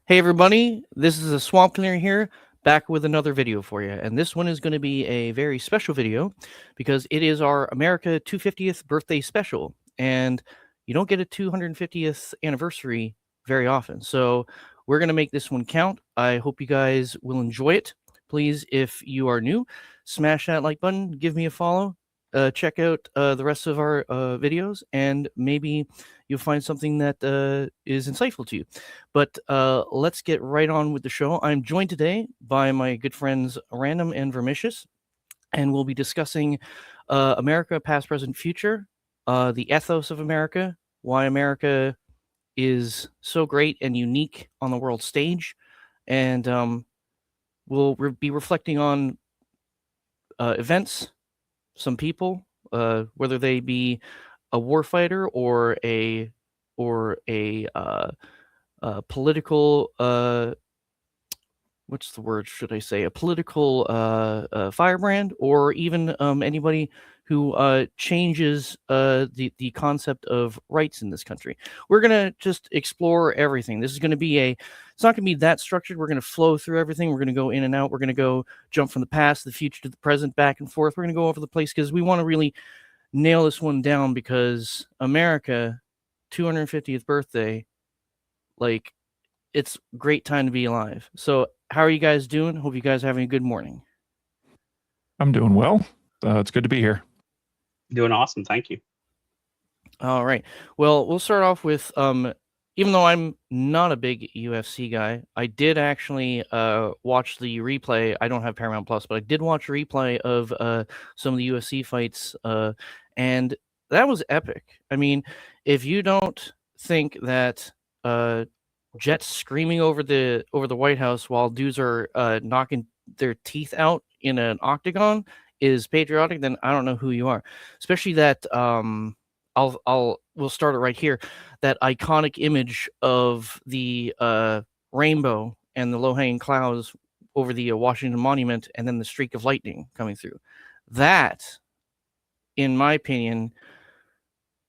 Hey everybody, this is a Swamp Cleaner here, back with another video for you. And this one is going to be a very special video because it is our America 250th birthday special. And you don't get a 250th anniversary very often. So we're going to make this one count. I hope you guys will enjoy it. Please, if you are new, smash that like button, give me a follow. Check out the rest of our videos, and maybe you'll find something that is insightful to you. But let's get right on with the show. I'm joined today by my good friends Random and Vermicious, and we'll be discussing America, past, present, future, the ethos of America, why America is so great and unique on the world stage, and we'll be reflecting on events, some people, whether they be a warfighter or a political what's the word should I say? A political firebrand, or even anybody who changes the concept of rights in this country. We're gonna just explore everything. This is gonna be it's not gonna be that structured. We're gonna flow through everything. We're gonna go in and out. We're gonna go jump from the past to the future to the present, back and forth. We're gonna go over the place because we want to really nail this one down, because America 250th birthday, like, it's a great time to be alive. So how are you guys doing? Hope you guys are having a good morning. I'm doing well. It's good to be here. Doing awesome. Thank you. All right. Well, we'll start off with, even though I'm not a big UFC guy, I did actually watch the replay. I don't have Paramount Plus, but I did watch a replay of some of the UFC fights, and that was epic. I mean, if you don't think that Jets screaming over the White House while dudes are knocking their teeth out in an octagon is patriotic, then I don't know who you are. Especially that we'll start it right here. That iconic image of the rainbow and the low-hanging clouds over the Washington Monument, and then the streak of lightning coming through. That, in my opinion,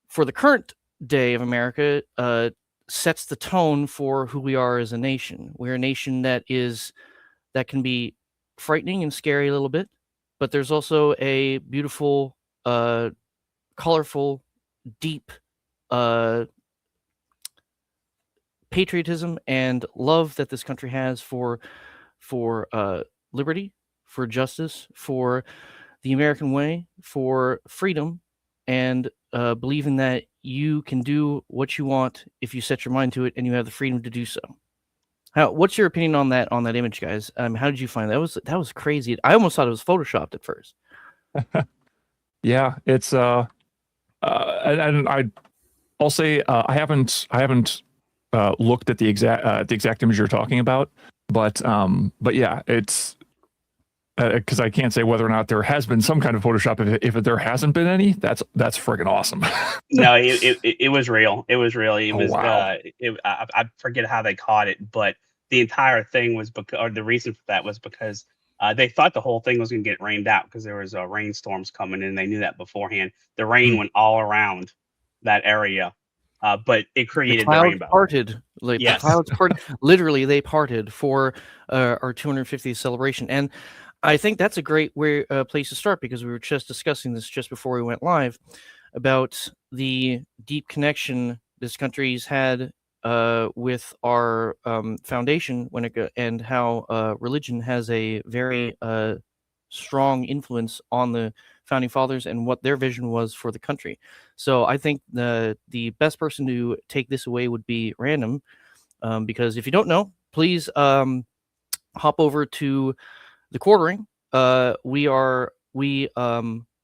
for the current day of America, sets the tone for who we are as a nation. We're a nation that can be frightening and scary a little bit, but there's also a beautiful, colorful, deep patriotism and love that this country has for liberty, for justice, for the American way, for freedom, and believing that you can do what you want if you set your mind to it, and you have the freedom to do so. What's your opinion on that image, guys? How did you find that? That was crazy. I almost thought it was photoshopped at first. Yeah, it's and I'll say I haven't looked at the exact image you're talking about, but yeah, it's because I can't say whether or not there has been some kind of Photoshop. If there hasn't been any, that's friggin' awesome. No, it was real. It was real. It was. Wow. I forget how they caught it, but the entire thing was or the reason for that was because they thought the whole thing was going to get rained out because there was rainstorms coming, and they knew that beforehand. The rain went all around that area, but it created the rainbow. Parted, like, yes. The clouds parted. Literally, they parted for our 250th celebration, and I think that's a great place to start, because we were just discussing this just before we went live about the deep connection this country's had with our foundation and how religion has a very strong influence on the founding fathers and what their vision was for the country. So I think the best person to take this away would be Random, because if you don't know, please hop over to the Quartering. We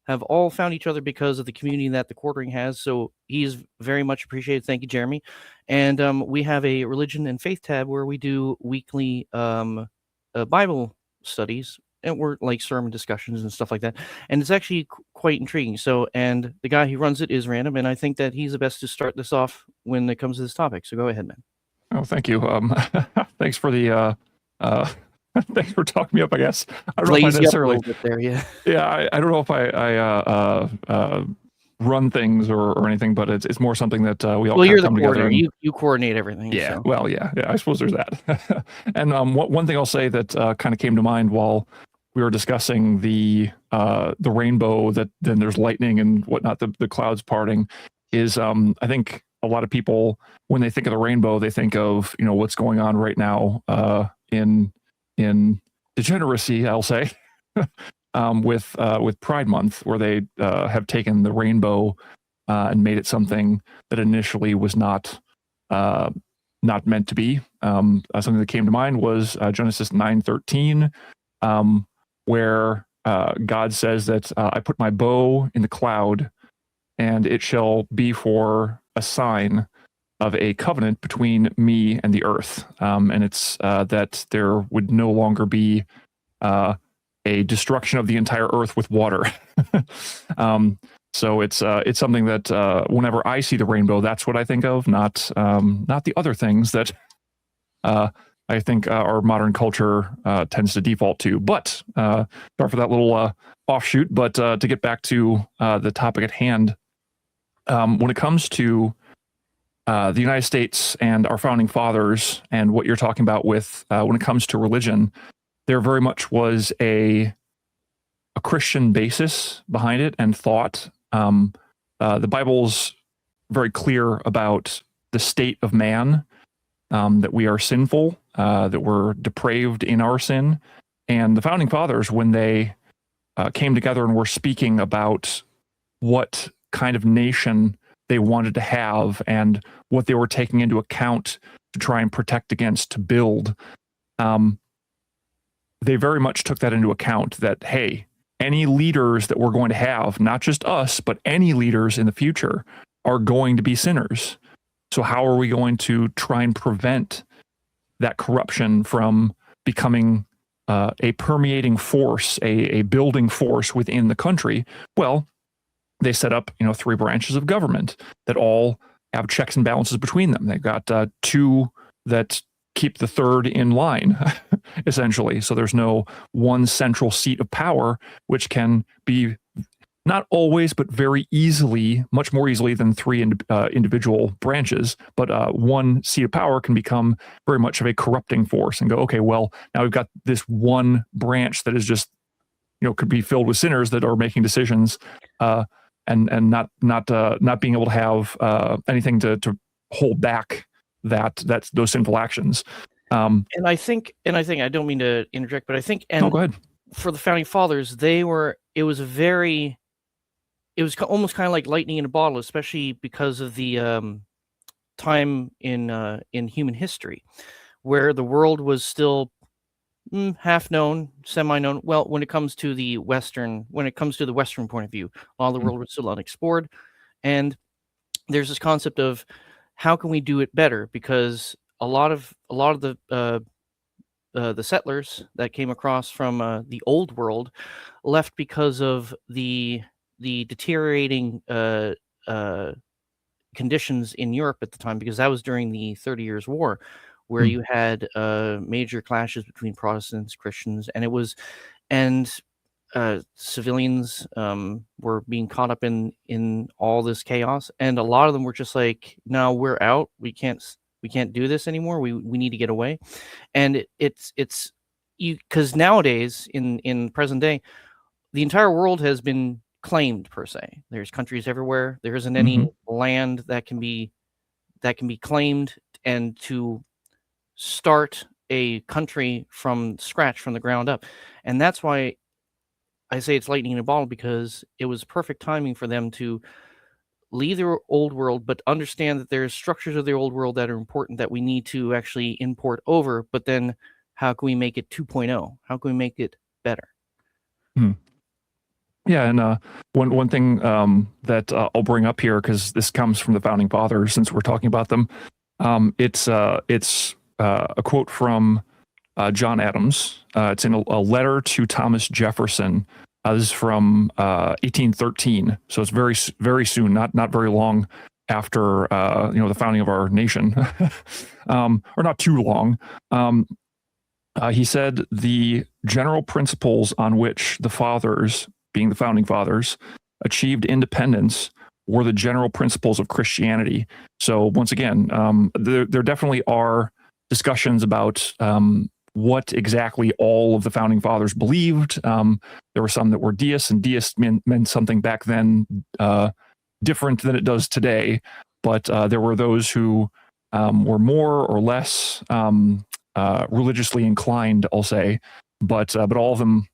have all found each other because of the community that the Quartering has. So he's very much appreciated. Thank you, Jeremy. And we have a religion and faith tab where we do weekly Bible studies, and we're like sermon discussions and stuff like that. And it's actually quite intriguing. So, and the guy who runs it is Random, and I think that he's the best to start this off when it comes to this topic. So go ahead, man. Oh, thank you. Thanks for the thanks for talking me up, I guess. I don't know if I necessarily. There, yeah. Yeah, I don't know if I run things or anything, but it's more something that we all Well, kind you're of the come together. coordinator. You coordinate everything. Yeah, So. well, yeah, I suppose there's that. And one thing I'll say that kind of came to mind while we were discussing the rainbow, that then there's lightning and whatnot, the clouds parting, is I think a lot of people, when they think of the rainbow, they think of what's going on right now in degeneracy, I'll say, with Pride Month, where they have taken the rainbow and made it something that initially was not meant to be. Something that came to mind was Genesis 9:13, where God says that I put my bow in the cloud, and it shall be for a sign of a covenant between me and the earth. And it's that there would no longer be a destruction of the entire earth with water. So it's something that whenever I see the rainbow, that's what I think of, not the other things that I think our modern culture tends to default to. But sorry for that little offshoot. But to get back to the topic at hand, when it comes to the United States and our founding fathers, and what you're talking about with when it comes to religion, there very much was a Christian basis behind it and thought. The Bible's very clear about the state of man, that we are sinful, that we're depraved in our sin. And the founding fathers, when they came together and were speaking about what kind of nation they wanted to have and what they were taking into account to try and protect against, to build, they very much took that into account, that, hey, any leaders that we're going to have, not just us, but any leaders in the future, are going to be sinners. So how are we going to try and prevent that corruption from becoming a permeating force, a building force within the country? Well, they set up, 3 branches of government that all have checks and balances between them. They've got 2 that keep the third in line, essentially. So there's no one central seat of power, which can be not always, but very easily, much more easily than 3 individual branches. But one seat of power can become very much of a corrupting force and go, okay, well, now we've got this one branch that is just, could be filled with sinners that are making decisions, and not being able to have anything to hold back those sinful actions. And I think I don't mean to interject, but I think, and no, go ahead. For the founding fathers, it was almost kind of like lightning in a bottle, especially because of the time in human history where the world was still half known, semi known. Well, when it comes to the Western point of view, all the world was still unexplored, and there's this concept of how can we do it better, because a lot of the settlers that came across from the old world left because of the deteriorating conditions in Europe at the time, because that was during the 30 Years' War, where you had major clashes between Protestants, Christians, and civilians were being caught up in all this chaos, and a lot of them were just like, no, we're out, we can't do this anymore, we need to get away. And it's you, because nowadays in present day, the entire world has been claimed, per se. There's countries everywhere. There isn't any land that can be claimed, and to start a country from scratch, from the ground up. And that's why I say it's lightning in a bottle, because it was perfect timing for them to leave their old world, but understand that there's structures of the old world that are important that we need to actually import over. But then how can we make it 2.0? How can we make it better? Yeah, and one thing that I'll bring up here, because this comes from the founding fathers, since we're talking about them, it's a quote from John Adams. It's in a letter to Thomas Jefferson. This is from 1813, so it's very, very soon, not very long after the founding of our nation, or not too long. He said the general principles on which the fathers, being the founding fathers, achieved independence were the general principles of Christianity. So once again, there definitely are discussions about what exactly all of the founding fathers believed. There were some that were deists, and deist meant something back then different than it does today. But there were those who were more or less religiously inclined, I'll say. But all of them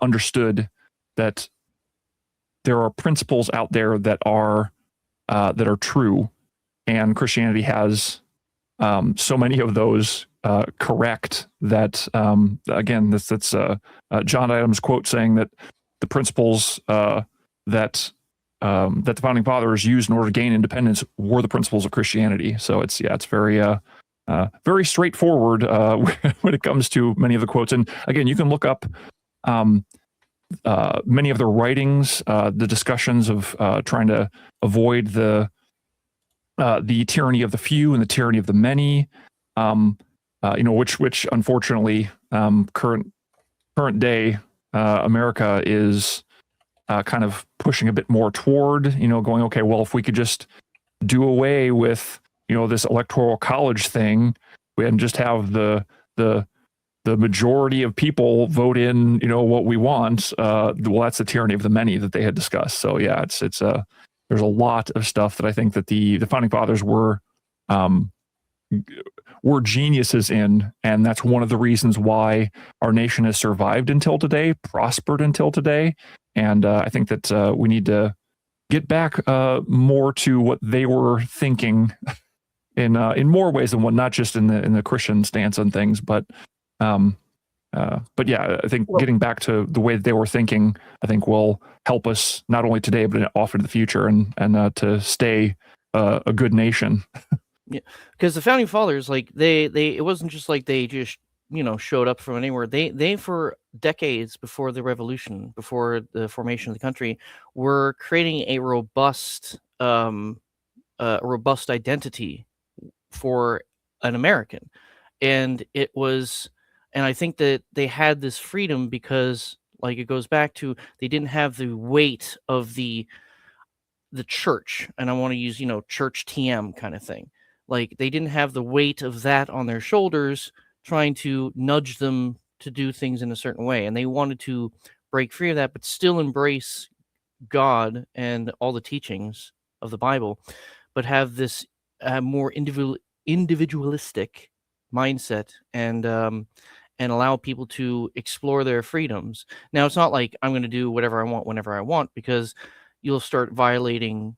understood that there are principles out there that are true, and Christianity has so many of those correct that again, that's John Adams' quote saying that the principles that the founding fathers used in order to gain independence were the principles of Christianity. So it's very straightforward when it comes to many of the quotes. And again, you can look up many of their writings, the discussions of trying to avoid the tyranny of the few and the tyranny of the many, which unfortunately current day America is kind of pushing a bit more toward, going, okay, well, if we could just do away with, this electoral college thing and just have the majority of people vote in, what we want, well, that's the tyranny of the many that they had discussed. So yeah, it's there's a lot of stuff that I think that the founding fathers were geniuses in, and that's one of the reasons why our nation has survived until today, prospered until today. And I think that we need to get back more to what they were thinking in more ways than one, not just in the Christian stance on things, but yeah, I think getting back to the way that they were thinking, I think will help us not only today, but off into the future, and to stay a good nation. Yeah, because the founding fathers, like they it wasn't just like they just showed up from anywhere. They for decades before the revolution, before the formation of the country, were creating a robust identity for an American, and I think that they had this freedom because, like, it goes back to they didn't have the weight of the church, and I want to use church TM kind of thing. Like, they didn't have the weight of that on their shoulders, trying to nudge them to do things in a certain way, and they wanted to break free of that, but still embrace God and all the teachings of the Bible, but have this more individualistic mindset, and allow people to explore their freedoms. Now, it's not like I'm going to do whatever I want whenever I want, because you'll start violating,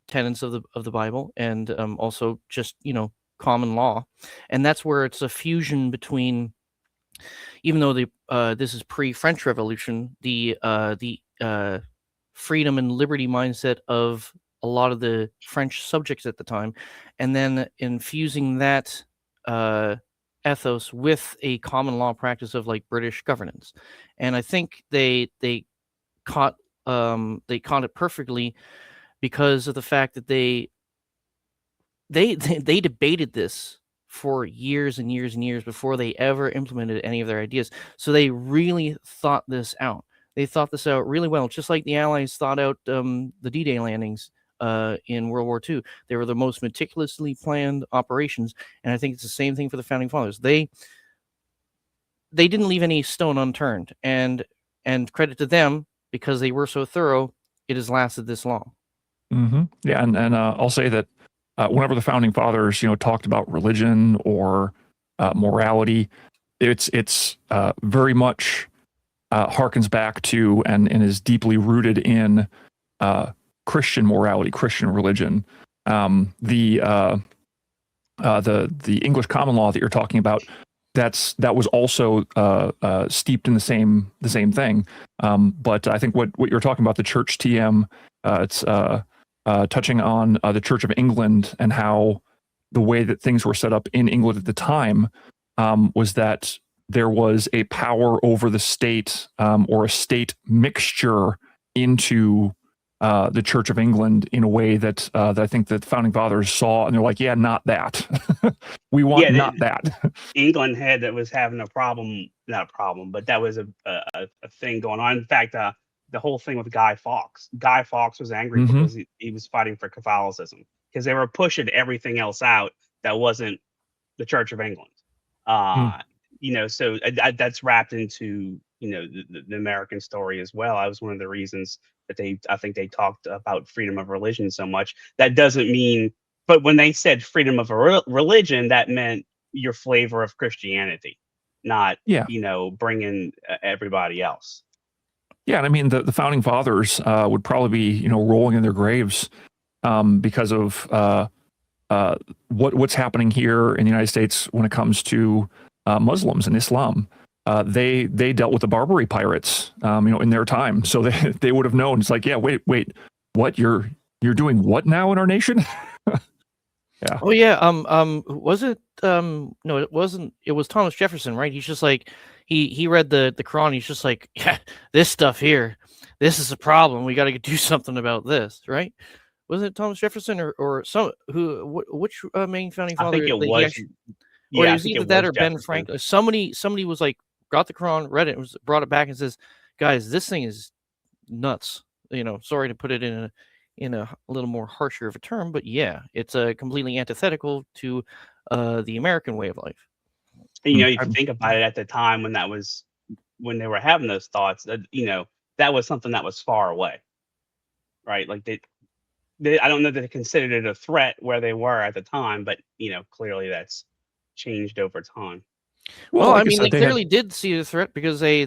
tenets of the Bible, and also just common law, and that's where it's a fusion between. Even though this is pre-French Revolution, the freedom and liberty mindset of a lot of the French subjects at the time, and then infusing that ethos with a common law practice of like British governance, and I think they caught it perfectly, because of the fact that they debated this for years and years and years before they ever implemented any of their ideas. So they really thought this out. They thought this out really well, just like the Allies thought out the D-Day landings in World War II. They were the most meticulously planned operations, and I think it's the same thing for the Founding Fathers. They didn't leave any stone unturned, and credit to them, because they were so thorough, it has lasted this long. Mm-hmm. Yeah, and I'll say that whenever the Founding Fathers, talked about religion or morality, it's very much harkens back to and is deeply rooted in Christian morality, Christian religion. The English common law that you're talking about, that was also steeped in the same thing. But I think what you're talking about, the Church TM, it's touching on the Church of England, and how the way that things were set up in England at the time was that there was a power over the state, or a state mixture into the Church of England in a way that I think that the Founding Fathers saw, and they're like, yeah, not that. We want not that. England was having not a problem, but that was a thing going on. In fact, the whole thing with Guy Fawkes. Guy Fawkes was angry Mhm. because he was fighting for Catholicism because they were pushing everything else out that wasn't the Church of England. Mm. So that's wrapped into the American story as well. That was one of the reasons that I think they talked about freedom of religion so much. That doesn't mean, but when they said freedom of religion, that meant your flavor of Christianity, not Yeah. bringing everybody else. Yeah, and I mean the founding fathers would probably be rolling in their graves because of what's happening here in the United States when it comes to Muslims and Islam. They dealt with the Barbary pirates, in their time, so they would have known. It's like, yeah, wait, what you're doing what now in our nation? Yeah. Oh yeah. Was it? No, it wasn't. It was Thomas Jefferson, right? He's just like he read the Quran. He's just like, yeah, this stuff here, this is a problem. We got to do something about this, right? Was it Thomas Jefferson or some which main founding I think father it that he was. actually, or it Yeah, I was think either it that was or Ben Jefferson. Franklin? Somebody was like, got the Quran, read it, brought it back and says, guys, this thing is nuts. Sorry to put it in a little more harsher of a term, but yeah, it's completely antithetical to the American way of life. And, if you think about it, at the time when they were having those thoughts, that was something that was far away, right? Like I don't know that they considered it a threat where they were at the time, but clearly that's changed over time. Well, Well, I like I mean, they said, they had. clearly did see the threat because they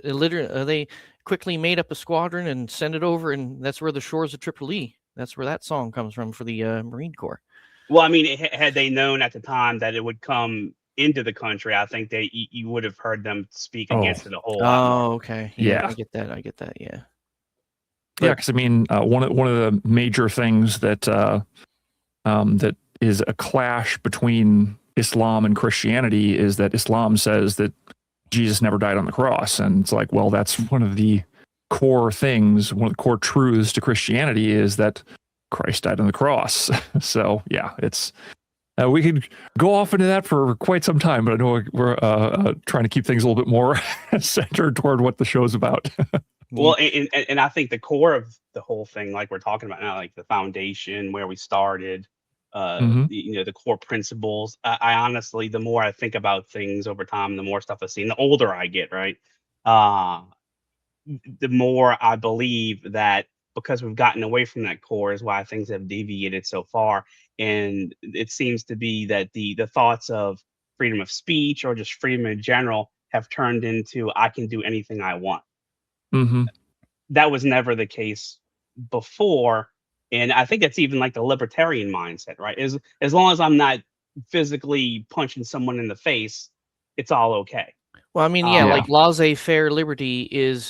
literally they quickly made up a squadron and sent it over, and that's where the shores of Tripoli. That's where that song comes from for the Marine Corps. Well, I mean, had they known at the time that it would come into the country, I think you would have heard them speak Oh, against it a whole lot more. Oh, okay. Yeah, Yeah. I get that. I get that. Yeah. Yeah, But because I mean, one of the major things that that is a clash between Islam and Christianity is that Islam says that Jesus never died on the cross, and it's like, well, that's one of the core things, one of the core truths to Christianity is that Christ died on the cross. So yeah, it's we could go off into that for quite some time, but I know we're trying to keep things a little bit more centered toward what the show's about. Well, and I think the core of the whole thing, like we're talking about now, like the foundation, where we started, Mhm. the core principles. I honestly, the more I think about things over time, the more stuff I see, and the older I get, right, uh, the more I believe that because we've gotten away from that core is why things have deviated so far. And it seems to be that the thoughts of freedom of speech or just freedom in general have turned into I can do anything I want. Mhm. That was never the case before. And I think that's even like the libertarian mindset, right? As long as I'm not physically punching someone in the face, it's all okay. well, I mean, yeah, Yeah. like laissez-faire liberty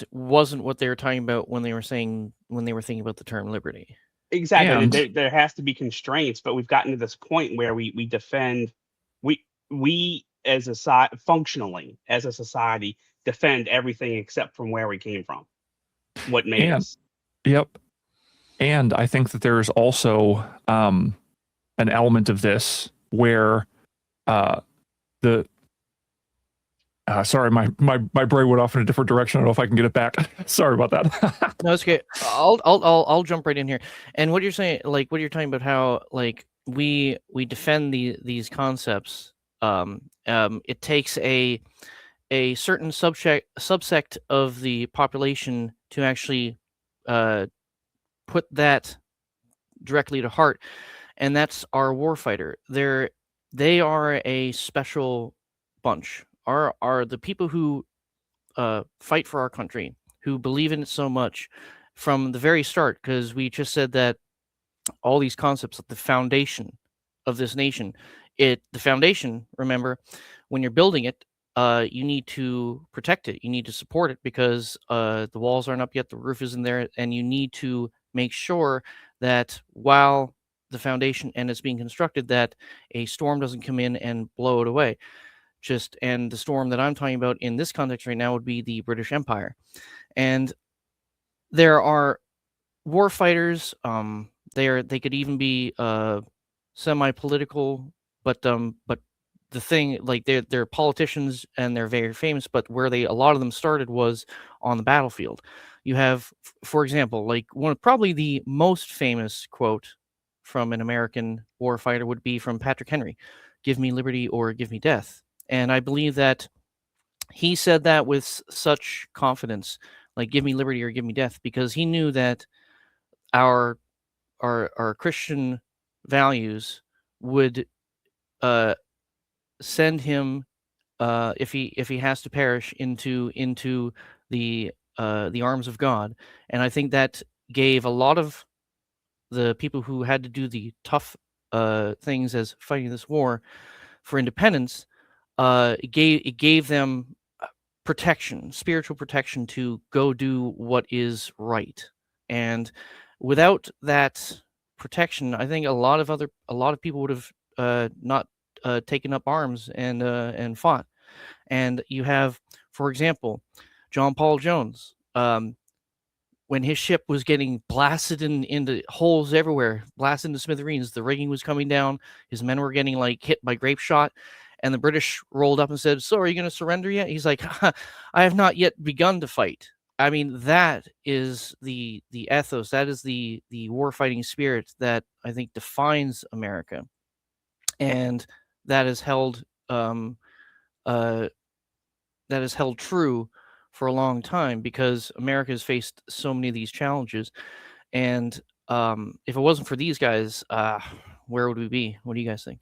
wasn't what they were talking about when they were thinking about the term liberty. Exactly. And There has to be constraints, but we've gotten to this point where we defend we as a functionally as a society defend everything except from where we came from, what made and us. yep. And I think that there's also an element of this where the sorry, my brain went off in a different direction. I don't know if I can get it back. Sorry about that. No, it's okay. I'll jump right in here. And what you're saying, like what you're talking about, how like we defend these concepts. It takes a certain subsect of the population to actually put that directly to heart, and that's our warfighter. They are a special bunch. Are the people who fight for our country, who believe in it so much from the very start, because we just said that all these concepts of the foundation of this nation, the foundation, remember, when you're building it, you need to protect it, you need to support it, because the walls aren't up yet, the roof isn't there, and you need to make sure that while the foundation and it's being constructed, that a storm doesn't come in and blow it away. And the storm that I'm talking about in this context right now would be the British Empire. And there are war fighters. They could even be semi-political, but the thing, like they're politicians and they're very famous, but where a lot of them started was on the battlefield. You have, for example, like probably the most famous quote from an American war fighter would be from Patrick Henry, "Give me liberty or give me death." And I believe that he said that with such confidence, like "Give me liberty or give me death," because he knew that our our Christian values would send him, if he has to perish, into the arms of God. And I think that gave a lot of the people who had to do the tough things as fighting this war for independence, it gave them protection, spiritual protection, to go do what is right. And without that protection, I think a lot of people would have not taken up arms and fought. And you have, for example, John Paul Jones. When his ship was getting blasted into holes everywhere, blasted into smithereens, the rigging was coming down, his men were getting like hit by grape shot, and the British rolled up and said, "So, are you going to surrender yet?" He's like, "I have not yet begun to fight." I mean, that is the ethos. That is the war fighting spirit that I think defines America, and that is held uh, that is held true for a long time, because America has faced so many of these challenges. And if it wasn't for these guys, where would we be? What do you guys think?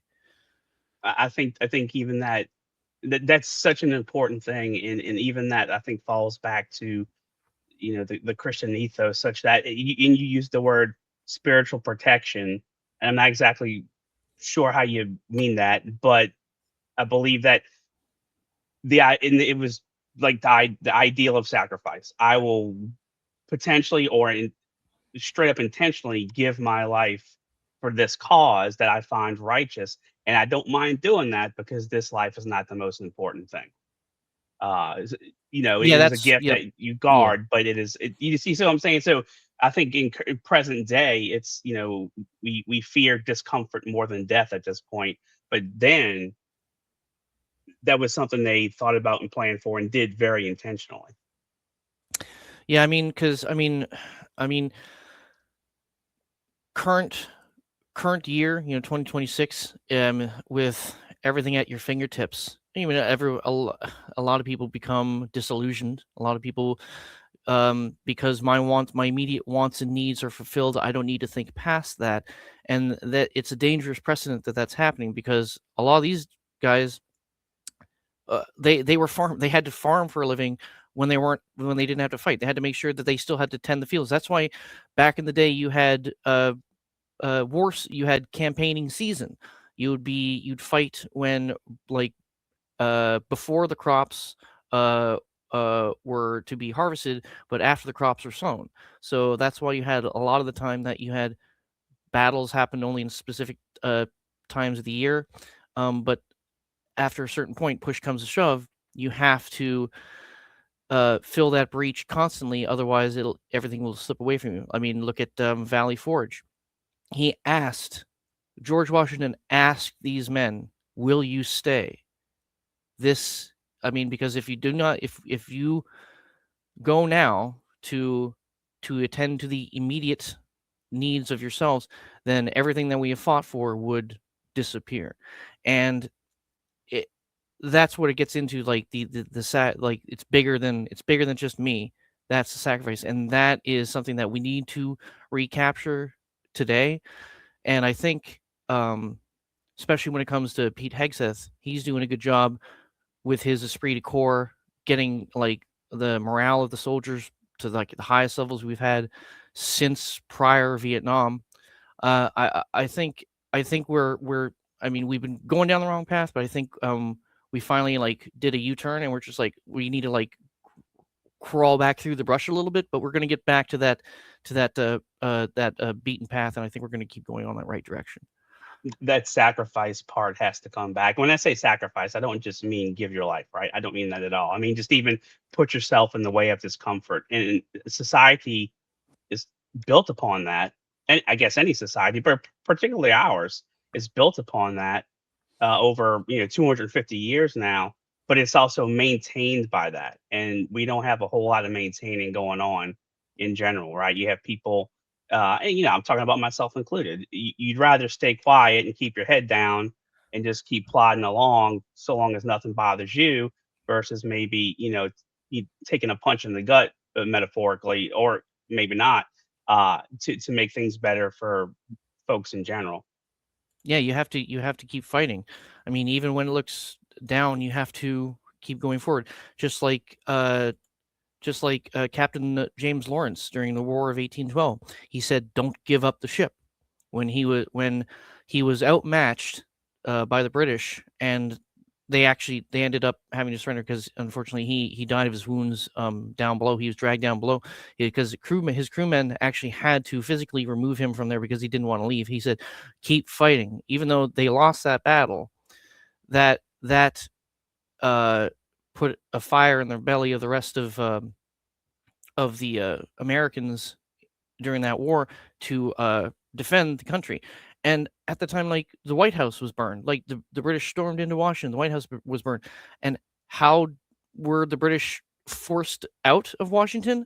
I think even that's such an important thing, and even that I think falls back to the Christian ethos, such that you use the word spiritual protection, and I'm not exactly sure how you mean that, but I believe that and it was like the ideal of sacrifice. I will potentially straight up intentionally give my life for this cause that I find righteous, and I don't mind doing that because this life is not the most important thing. It Yeah, is a that's gift yep, that you yeah. guard, but you see what I'm saying? So I think in present day, it's, we fear discomfort more than death at this point. But then that was something they thought about and planned for and did very intentionally. Yeah, I mean, because I mean, current current year, 2026, with everything at your fingertips. Even a lot of people become disillusioned. A lot of people, because my immediate wants and needs are fulfilled. I don't need to think past that, and that it's a dangerous precedent that that's happening, because a lot of these guys, they had to farm for a living when they didn't have to fight. They had to make sure that they still had to tend the fields. That's why back in the day you had wars, you had campaigning season. You'd fight when, like, before the crops were to be harvested, but after the crops were sown. So that's why you had a lot of the time that you had battles happen only in specific times of the year. But after a certain point, push comes to shove, you have to fill that breach constantly. Otherwise, everything will slip away from you. I mean, look at Valley Forge. He asked George Washington asked these men, "Will you stay?" This, I mean, because if you do not, if you go now to attend to the immediate needs of yourselves, then everything that we have fought for would disappear. And it that's what it gets into, like like it's bigger than just me. That's the sacrifice, and that is something that we need to recapture today. And I think, especially when it comes to Pete Hegseth, he's doing a good job with his esprit de corps, getting like the morale of the soldiers to like the highest levels we've had since prior Vietnam. I think we're I mean, we've been going down the wrong path, but I think we finally like did a U-turn, and we're just like, we need to like crawl back through the brush a little bit, but we're going to get back to that beaten path, and I think we're going to keep going on that right direction. That sacrifice part has to come back. When I say sacrifice, I don't just mean give your life, right? I don't mean that at all. I mean, just even put yourself in the way of discomfort. And society is built upon that. And I guess any society, but particularly ours, is built upon that. over 250 years now, but it's also maintained by that, and we don't have a whole lot of maintaining going on in general, right? You have people, and I'm talking about myself included. You'd rather stay quiet and keep your head down and just keep plodding along, so long as nothing bothers you, versus maybe you taking a punch in the gut, metaphorically, or maybe not, to make things better for folks in general. Yeah, you have to keep fighting. I mean, even when it looks down, you have to keep going forward. Just like Captain James Lawrence during the War of 1812, he said, "Don't give up the ship." When he was outmatched by the British, and they ended up having to surrender because unfortunately he died of his wounds down below. He was dragged down below because his crewmen actually had to physically remove him from there because he didn't want to leave. He said, "Keep fighting," even though they lost that battle. That put a fire in the belly of the rest of the Americans during that war to defend the country. And at the time, like, the White House was burned. Like, the British stormed into Washington. The White House was burned. And how were the British forced out of Washington?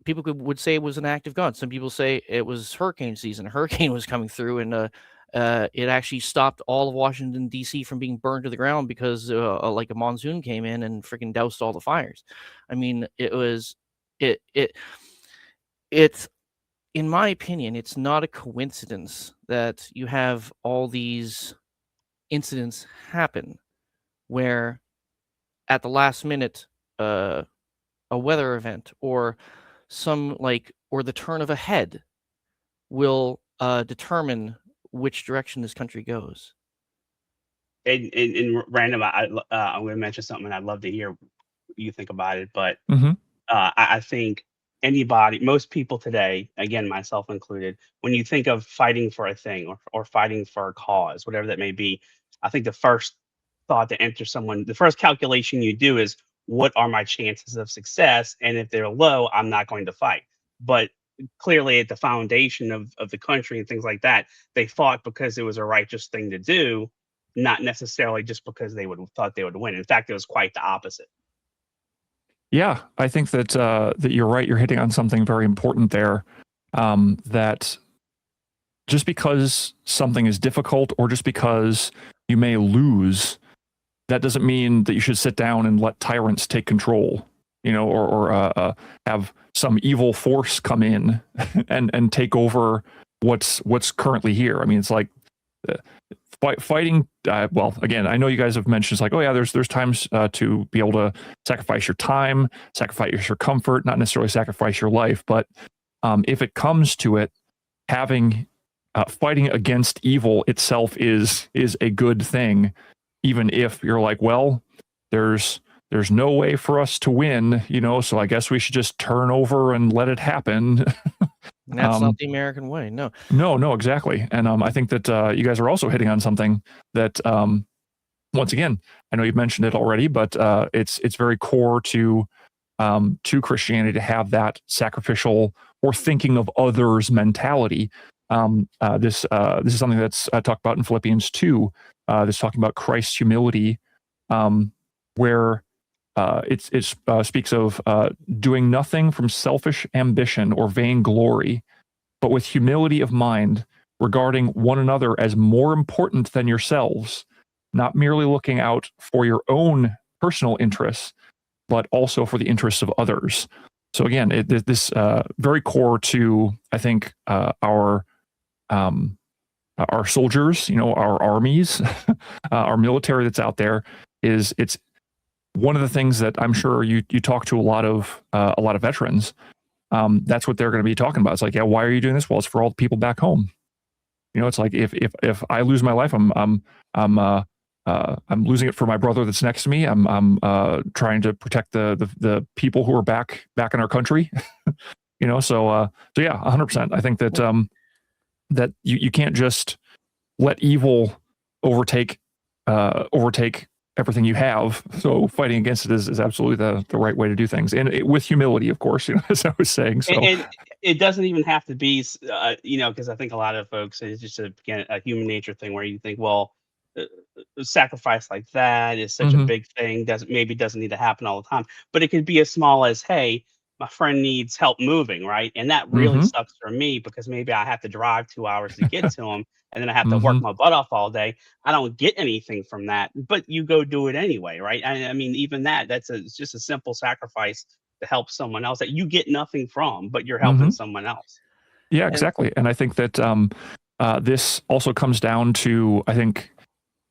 People would say it was an act of God. Some people say it was hurricane season. A hurricane was coming through, and it actually stopped all of Washington D.C. from being burned to the ground because like a monsoon came in and freaking doused all the fires. I mean, it's in my opinion, it's not a coincidence that you have all these incidents happen where at the last minute, a weather event or or the turn of a head will determine which direction this country goes. In random, I'm going to mention something, and I'd love to hear what you think about it. But Mhm. I think most people today, again, myself included, when you think of fighting for a thing or fighting for a cause, whatever that may be, I think the first thought that enters someone, the first calculation you do is, what are my chances of success? And if they're low, I'm not going to fight. But clearly, at the foundation of the country and things like that, they fought because it was a righteous thing to do, not necessarily just because they thought they would win. In fact, it was quite the opposite. Yeah, I think that you're right. You're hitting on something very important there. That just because something is difficult, or just because you may lose, that doesn't mean that you should sit down and let tyrants take control. Or have some evil force come in and take over what's currently here. I mean, it's like fighting. Well, again, I know you guys have mentioned, it's like, oh yeah, there's times to be able to sacrifice your time, sacrifice your comfort, not necessarily sacrifice your life. But if it comes to it, having fighting against evil itself is a good thing, even if you're like, well, there's no way for us to win, so I guess we should just turn over and let it happen. And that's not the American way. No. No, exactly. And I think that you guys are also hitting on something that, once again, I know you've mentioned it already, but it's very core to Christianity to have that sacrificial or thinking of others mentality. This is something that's talked about in Philippians 2. That's talking about Christ's humility, where it speaks of doing nothing from selfish ambition or vainglory, but with humility of mind, regarding one another as more important than yourselves, not merely looking out for your own personal interests, but also for the interests of others. So again, this very core to, I think, our soldiers, our armies, our military that's out there. It's one of the things that I'm sure you talk to a lot of veterans. That's what they're going to be talking about. It's like, yeah, why are you doing this? Well, it's for all the people back home. It's like if I lose my life, I'm losing it for my brother that's next to me. I'm trying to protect the people who are back in our country. So yeah, 100%. I think that that you can't just let evil overtake everything you have. So fighting against it is absolutely the right way to do things, and with humility, of course, as I was saying. So and it doesn't even have to be, because I think a lot of folks, it's just again a human nature thing where you think, well, a sacrifice like that is such a Mhm. big thing. Doesn't need to happen all the time, but it could be as small as, hey, my friend needs help moving, right? And that really Mhm. sucks for me because maybe I have to drive 2 hours to get to him, and then I have to work Mhm. my butt off all day. I don't get anything from that, but you go do it anyway, right? I mean, even it's just a simple sacrifice to help someone else that you get nothing from, but you're helping Mhm. someone else. Yeah, And exactly. And I think that this also comes down to, I think,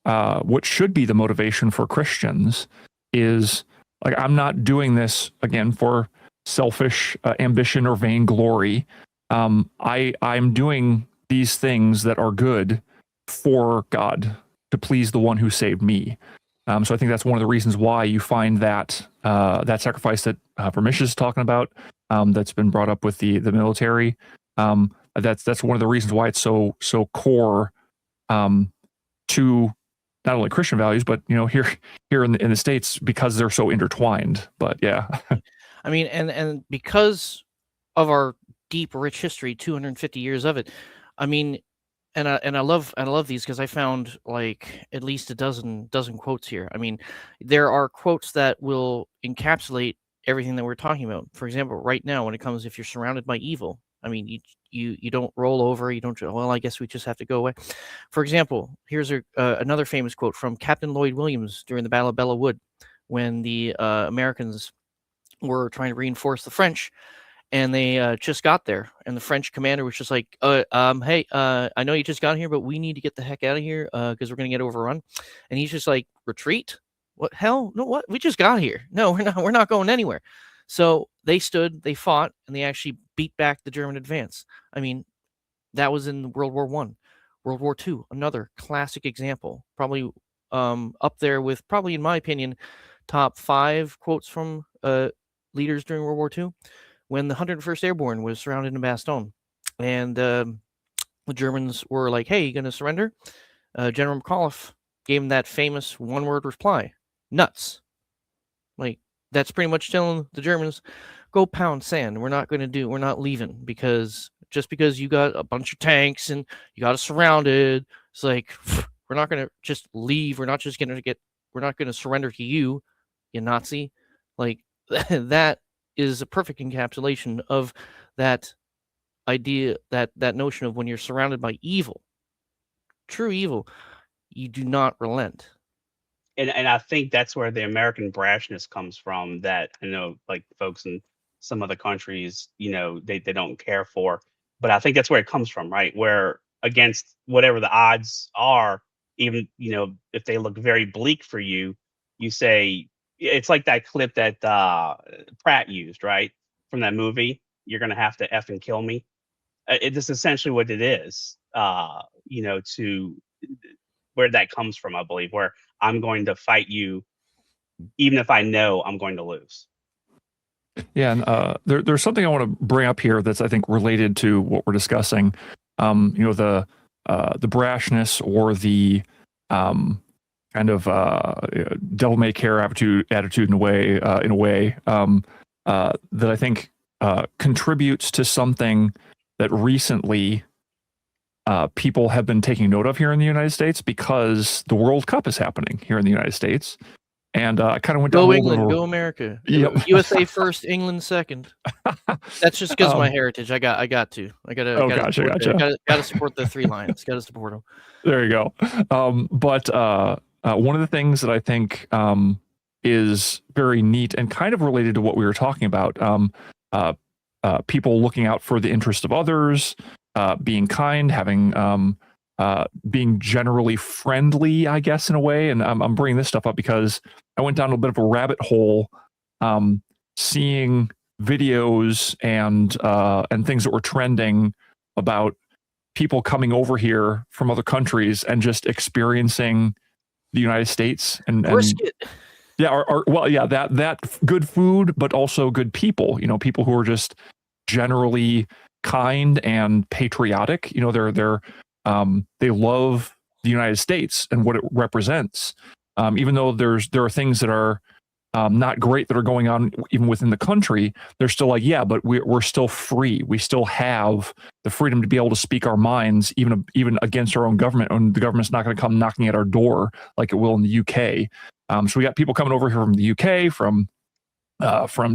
what should be the motivation for Christians is like, I'm not doing this again for selfish ambition or vainglory. I'm doing these things that are good for God to please the one who saved me. So I think that's one of the reasons why you find that that sacrifice that Vermish is talking about, that's been brought up with the military. That's one of the reasons why it's so core to not only Christian values, but here in the States, because they're so intertwined. But yeah. I mean, and because of our deep, rich history, 250 years of it. I mean, and I love these because I found like at least a dozen quotes here. I mean, there are quotes that will encapsulate everything that we're talking about. For example, right now, when it comes if you're surrounded by evil, I mean, you don't roll over, you don't. Well, I guess we just have to go away. For example, here's another famous quote from Captain Lloyd Williams during the Battle of Belleau Wood, when the Americans were trying to reinforce the French, and they just got there, and the French commander was just like, hey, I know you just got here, but we need to get the heck out of here because we're gonna get overrun." And he's just like, "Retreat? What hell? No, what? We just got here. No, we're not. We're not going anywhere." So they stood, they fought, and they actually beat back the German advance. I mean, that was in World War One. World War Two, another classic example, probably up there with, probably in my opinion, top 5 quotes from leaders during World War Two, when the 101st Airborne was surrounded in Bastogne, and the Germans were like, "Hey, you gonna surrender?" General McAuliffe gave him that famous one-word reply: "Nuts." Like, that's pretty much telling the Germans, "Go pound sand. We're not leaving because just because you got a bunch of tanks and you got us surrounded, it's like we're not gonna just leave. We're not gonna surrender to you, you Nazi." Like that is a perfect encapsulation of that idea, that notion of when you're surrounded by evil, true evil, you do not relent. And I think that's where the American brashness comes from that I know like folks in some other countries, they don't care for. But I think that's where it comes from, right? Where against whatever the odds are, even, if they look very bleak for you, you say it's like that clip that Pratt used, right? From that movie, "You're gonna have to F and kill me." It's essentially what it is, to where that comes from, I believe, where I'm going to fight you even if I know I'm going to lose. Yeah, and there's something I want to bring up here that's, I think, related to what we're discussing. The brashness or the um, kind of devil may care attitude in a way that I think contributes to something that recently people have been taking note of here in the United States, because the World Cup is happening here in the United States, and I kind of went down a Go little bit England, of go America. yep. USA first, England second. That's just because of my um, heritage. I oh, gotta gotcha, support gotcha. gotta support the Three Lions. Gotta support them. There you go. But one of the things that I think is very neat and kind of related to what we were talking about, uh, people looking out for the interest of others, being kind, being generally friendly, I guess, in a way. And I'm bringing this stuff up because I went down a bit of a rabbit hole, seeing videos and things that were trending about people coming over here from other countries and just experiencing the United States and Brisket. yeah, well, yeah, that good food, but also good people. People who are just generally kind and patriotic. They love the United States and what it represents. Even though there are things that are not great, that are going on even within the country, they're still like, yeah, but we're still free. We still have the freedom to be able to speak our minds, even against our own government, and the government's not going to come knocking at our door like it will in the UK. So we got people coming over here from the UK, from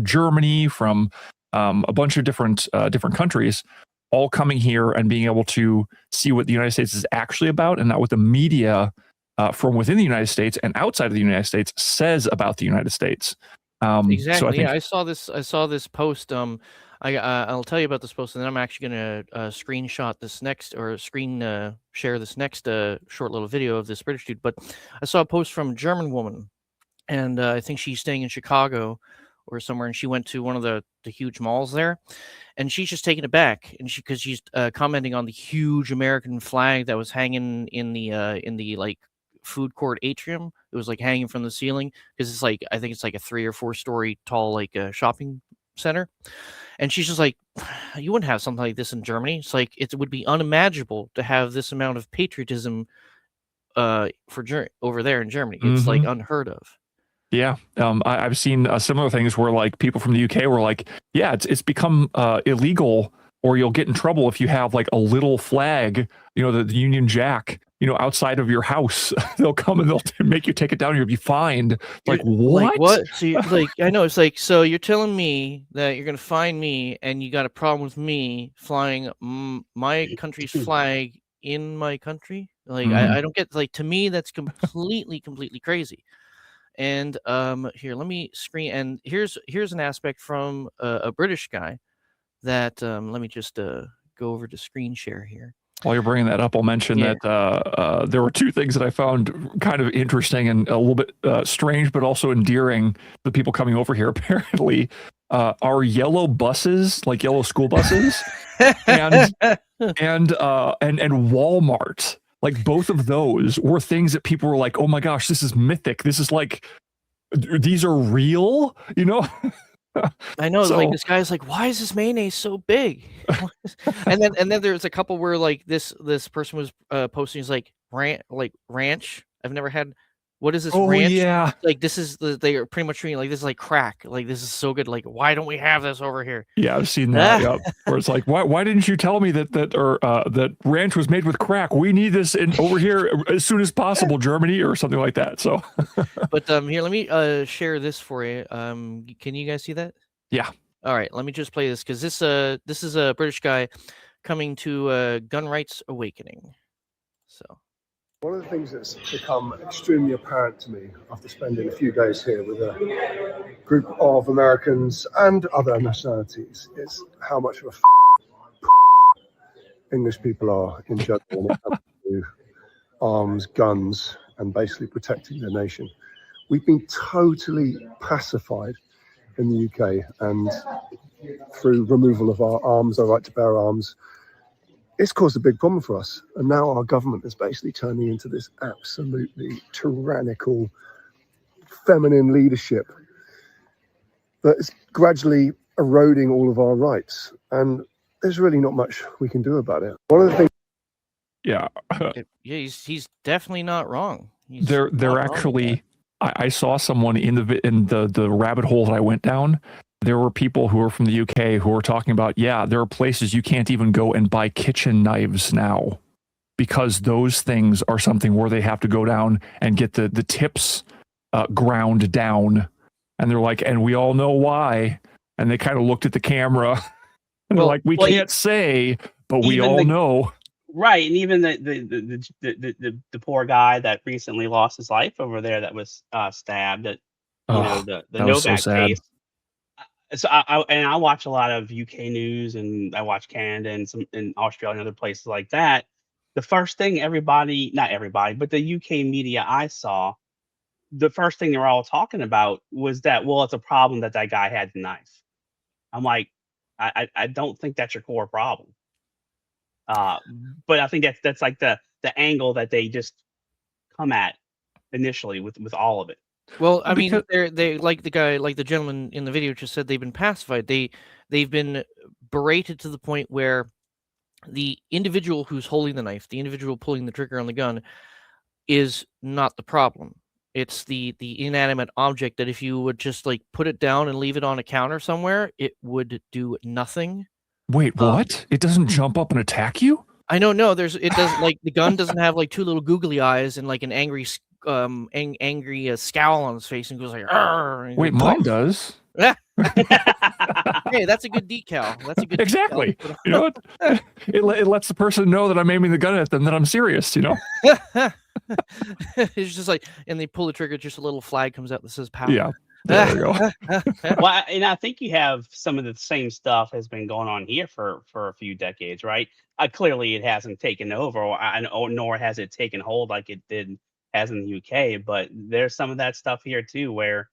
Germany, from a bunch of different countries, all coming here and being able to see what the United States is actually about, and not what the media from within the United States and outside of the United States says about the United States. Exactly. So I think, yeah, I saw this post. I'll tell you about this post, and then I'm actually going to screenshot this next, or screen share this next short little video of this British dude. But I saw a post from a German woman, and I think she's staying in Chicago or somewhere, and she went to one of the huge malls there, and she's just taken aback, and because she's commenting on the huge American flag that was hanging in the like food court atrium. It was like hanging from the ceiling, because it's like, I think it's like a 3 or 4 story tall like shopping center. And she's just like, you wouldn't have something like this in Germany. It's like, it would be unimaginable to have this amount of patriotism over there in Germany. It's like unheard of. Yeah, I've seen similar things where like people from the UK were like, yeah, it's become illegal, or you'll get in trouble if you have like a little flag, the Union Jack, outside of your house. They'll come and they'll make you take it down. You'll be fined. Like, what? Like, what? So I know, it's like, so you're telling me that you're gonna fine me, and you got a problem with me flying my country's flag in my country? Like, I don't get, like, to me that's completely crazy. And here, let me screen, and here's an aspect from a British guy that let me just go over to screen share here. While you're bringing that up, I'll mention that there were 2 things that I found kind of interesting and a little bit strange, but also endearing. The people coming over here apparently are yellow buses, like yellow school buses, and Walmart. Like, both of those were things that people were like, "Oh my gosh, this is mythic. This is like, these are real," I know, like, this guy's like, why is this mayonnaise so big? and then there's a couple where like this person was posting, is like, ranch. I've never had. What is this ranch? Yeah. Like, this is they are pretty much treating like this is like crack. Like, this is so good. Like, why don't we have this over here? Yeah, I've seen that. Yep. Where it's like, why didn't you tell me that ranch was made with crack? We need this over here as soon as possible, Germany, or something like that. So, but here, let me share this for you. Can you guys see that? Yeah. All right, let me just play this, because this is a British guy coming to Gun Rights Awakening. So. One of the things that's become extremely apparent to me after spending a few days here with a group of Americans and other nationalities is how much of a English people are in general when it comes to arms, guns, and basically protecting their nation. We've been totally pacified in the UK, and through removal of our arms, our right to bear arms, it's caused a big problem for us. And now our government is basically turning into this absolutely tyrannical, feminine leadership that is gradually eroding all of our rights. And there's really not much we can do about it. One of the things. Yeah. Yeah, he's definitely not wrong. They're actually. I saw someone in the rabbit hole that I went down. There were people who were from the UK who were talking about, yeah, there are places you can't even go and buy kitchen knives now, because those things are something where they have to go down and get the tips ground down. And they're like, and we all know why. And they kind of looked at the camera and they're like, we can't say, but we all know. Right. And even the poor guy that recently lost his life over there that was stabbed at, the Novak case. So I watch a lot of UK news, and I watch Canada and some in Australia and other places like that. The first thing not everybody, but the UK media I saw, the first thing they were all talking about was that, well, it's a problem that guy had the knife. I'm like, I don't think that's your core problem. But I think that's like the angle that they just come at initially with all of it. Well, I mean, they like the gentleman in the video just said, they've been pacified. They've been berated to the point where the individual who's holding the knife, the individual pulling the trigger on the gun, is not the problem. It's the inanimate object that if you would just like put it down and leave it on a counter somewhere, it would do nothing. Wait, what? It doesn't jump up and attack you? I don't know. It doesn't like the gun doesn't have like two little googly eyes and like an angry angry scowl on his face and goes like, "Arr!" and Wait, goes, mine "Poof." does. Hey, that's a good decal. That's a good Exactly. decal. You know what? It lets the person know that I'm aiming the gun at them, that I'm serious, you know? It's just like, and they pull the trigger, just a little flag comes out that says power. Yeah. There we go. Well, and I think you have some of the same stuff has been going on here for a few decades, right? Clearly, it hasn't taken over, nor has it taken hold like it has in the UK. But there's some of that stuff here too, where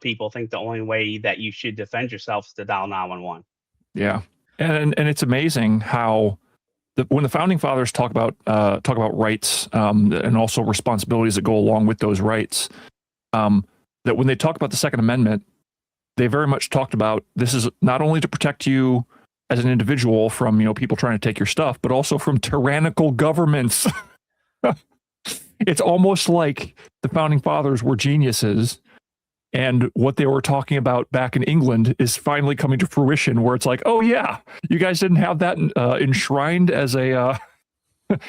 people think the only way that you should defend yourself is to dial 911. Yeah. And it's amazing how when the founding fathers talk about rights and also responsibilities that go along with those rights, that when they talk about the Second Amendment, they very much talked about this is not only to protect you as an individual from people trying to take your stuff, but also from tyrannical governments. It's almost like the founding fathers were geniuses, and what they were talking about back in England is finally coming to fruition, where it's like, oh yeah, you guys didn't have that enshrined as a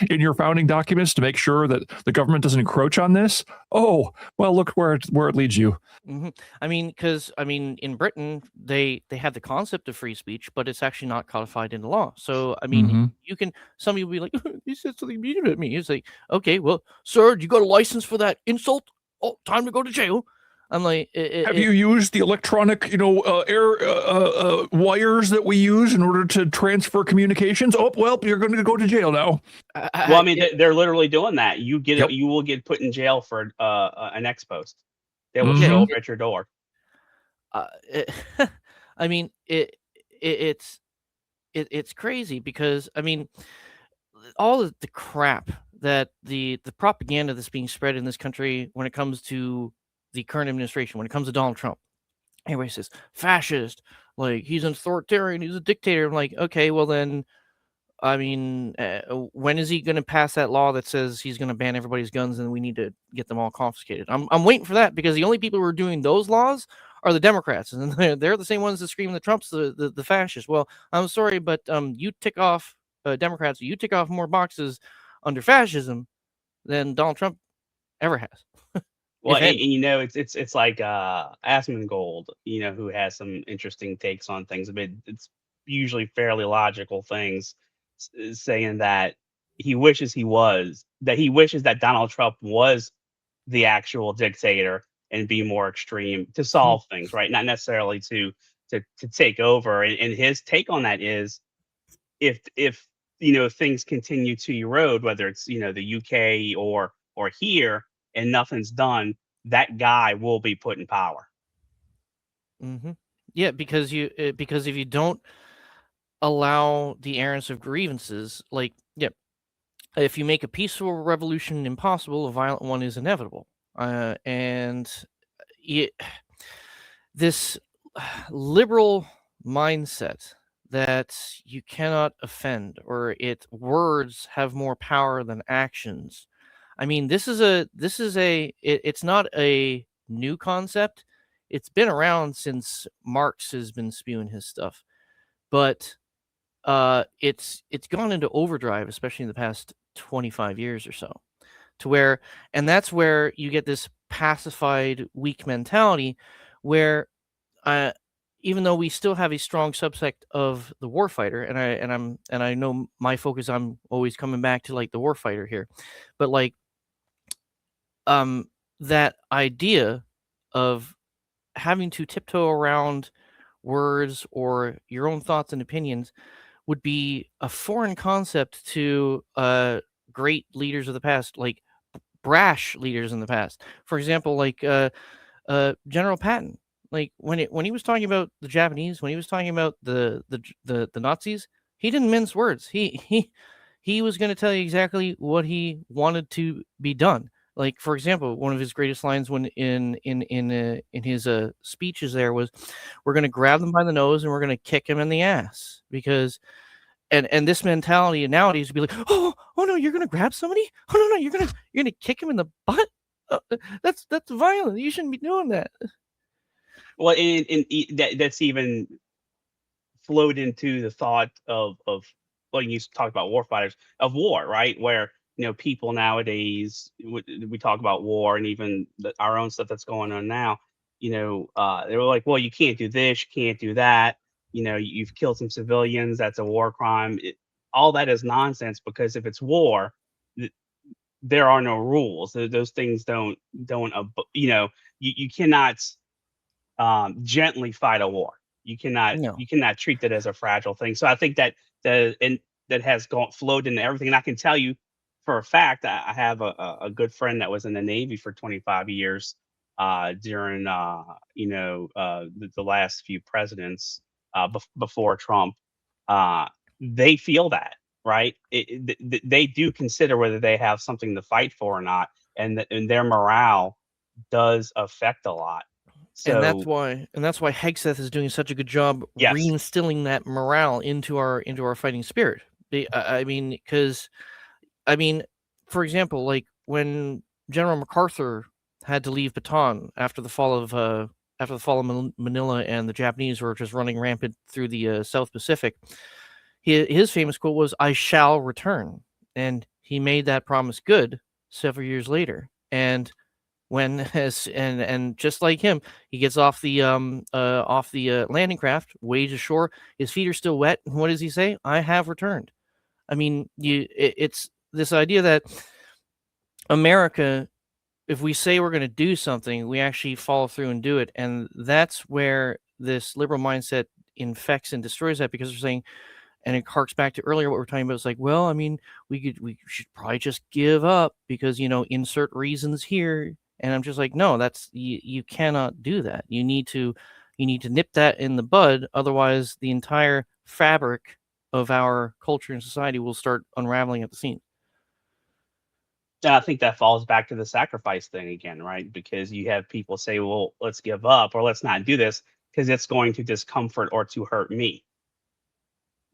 in your founding documents to make sure that the government doesn't encroach on this. Oh, well, look where it leads you. Mm-hmm. I mean, because in Britain they have the concept of free speech, but it's actually not codified in the law. So I mean, you can some people be like, he said something mean at me. It's like, okay, well, sir, you got a license for that insult? Oh, time to go to jail. I'm like, have you used the electronic, air wires that we use in order to transfer communications? Oh, well, you're going to go to jail now. Well, I mean, they're literally doing that. You will get put in jail for an ex post. They will show up at your door. I mean, it's crazy because I mean, all of the crap that the propaganda that's being spread in this country when it comes to the current administration, when it comes to Donald Trump, everybody says fascist, like he's an authoritarian, he's a dictator. I'm like, okay, well then, I mean, when is he going to pass that law that says he's going to ban everybody's guns and we need to get them all confiscated? I'm waiting for that because the only people who are doing those laws are the Democrats, and they're the same ones that scream that Trump's the fascist. Well, I'm sorry, but you tick off Democrats, you tick off more boxes under fascism than Donald Trump ever has. Well, and it's like Asmongold, who has some interesting takes on things. But it's usually fairly logical things, saying that he wishes that Donald Trump was the actual dictator and be more extreme to solve things, right? Not necessarily to take over. And his take on that is, if things continue to erode, whether it's the UK or here, and nothing's done, that guy will be put in power. Mm-hmm. Yeah, because if you don't allow the errance of grievances, like, yeah, if you make a peaceful revolution impossible, a violent one is inevitable. And this liberal mindset that you cannot offend, or words have more power than actions. I mean, it's not a new concept. It's been around since Marx has been spewing his stuff, but it's gone into overdrive, especially in the past 25 years or so, to where, and that's where you get this pacified, weak mentality, where even though we still have a strong subsect of the warfighter, and I know my focus, I'm always coming back to like the warfighter here, but like that idea of having to tiptoe around words or your own thoughts and opinions would be a foreign concept to great leaders of the past, like brash leaders in the past. For example, like General Patton. Like when he was talking about the Japanese, when he was talking about the Nazis, he didn't mince words. He was going to tell you exactly what he wanted to be done. Like, for example, one of his greatest lines when in his speeches there was, "We're going to grab them by the nose and we're going to kick him in the ass," because and this mentality nowadays would be like, oh no, you're going to grab somebody? Oh no, you're going to kick him in the butt? That's violent. You shouldn't be doing that. Well, that's even flowed into the thought of well, you talked about war fighters of war, right? Where people nowadays we talk about war and even our own stuff that's going on now. They were like, well, you can't do this, you can't do that. You've killed some civilians. That's a war crime. All that is nonsense because if it's war, th- there are no rules. Those things you cannot gently fight a war. No. You cannot treat that as a fragile thing. So I think that that has gone flowed into everything. And I can tell you for a fact, I have a good friend that was in the Navy for 25 years during the last few presidents before Trump. Uh, they feel that, right? They do consider whether they have something to fight for or not, and their morale does affect a lot. And So that's why Hegseth is doing such a good job yes, reinstilling that morale into our fighting spirit. I mean, because for example, like when General MacArthur had to leave Bataan after the fall of Manila and the Japanese were just running rampant through the South Pacific, his famous quote was, "I shall return," and he made that promise good several years later. And when and just like him, he gets off the landing craft, wades ashore, his feet are still wet, and what does he say? "I have returned." I mean, it's this idea that America, if we say we're going to do something, we actually follow through and do it, and that's where this liberal mindset infects and destroys that, because they're saying, and it harks back to earlier what we're talking about. It's like, well, I mean, we should probably just give up because insert reasons here. And I'm just like, no, that's you cannot do that. You need to nip that in the bud, otherwise the entire fabric of our culture and society will start unraveling at the seams. and I think that falls back to the sacrifice thing again, right? Because you have people say, "Well, let's give up or let's not do this because it's going to discomfort or to hurt me,"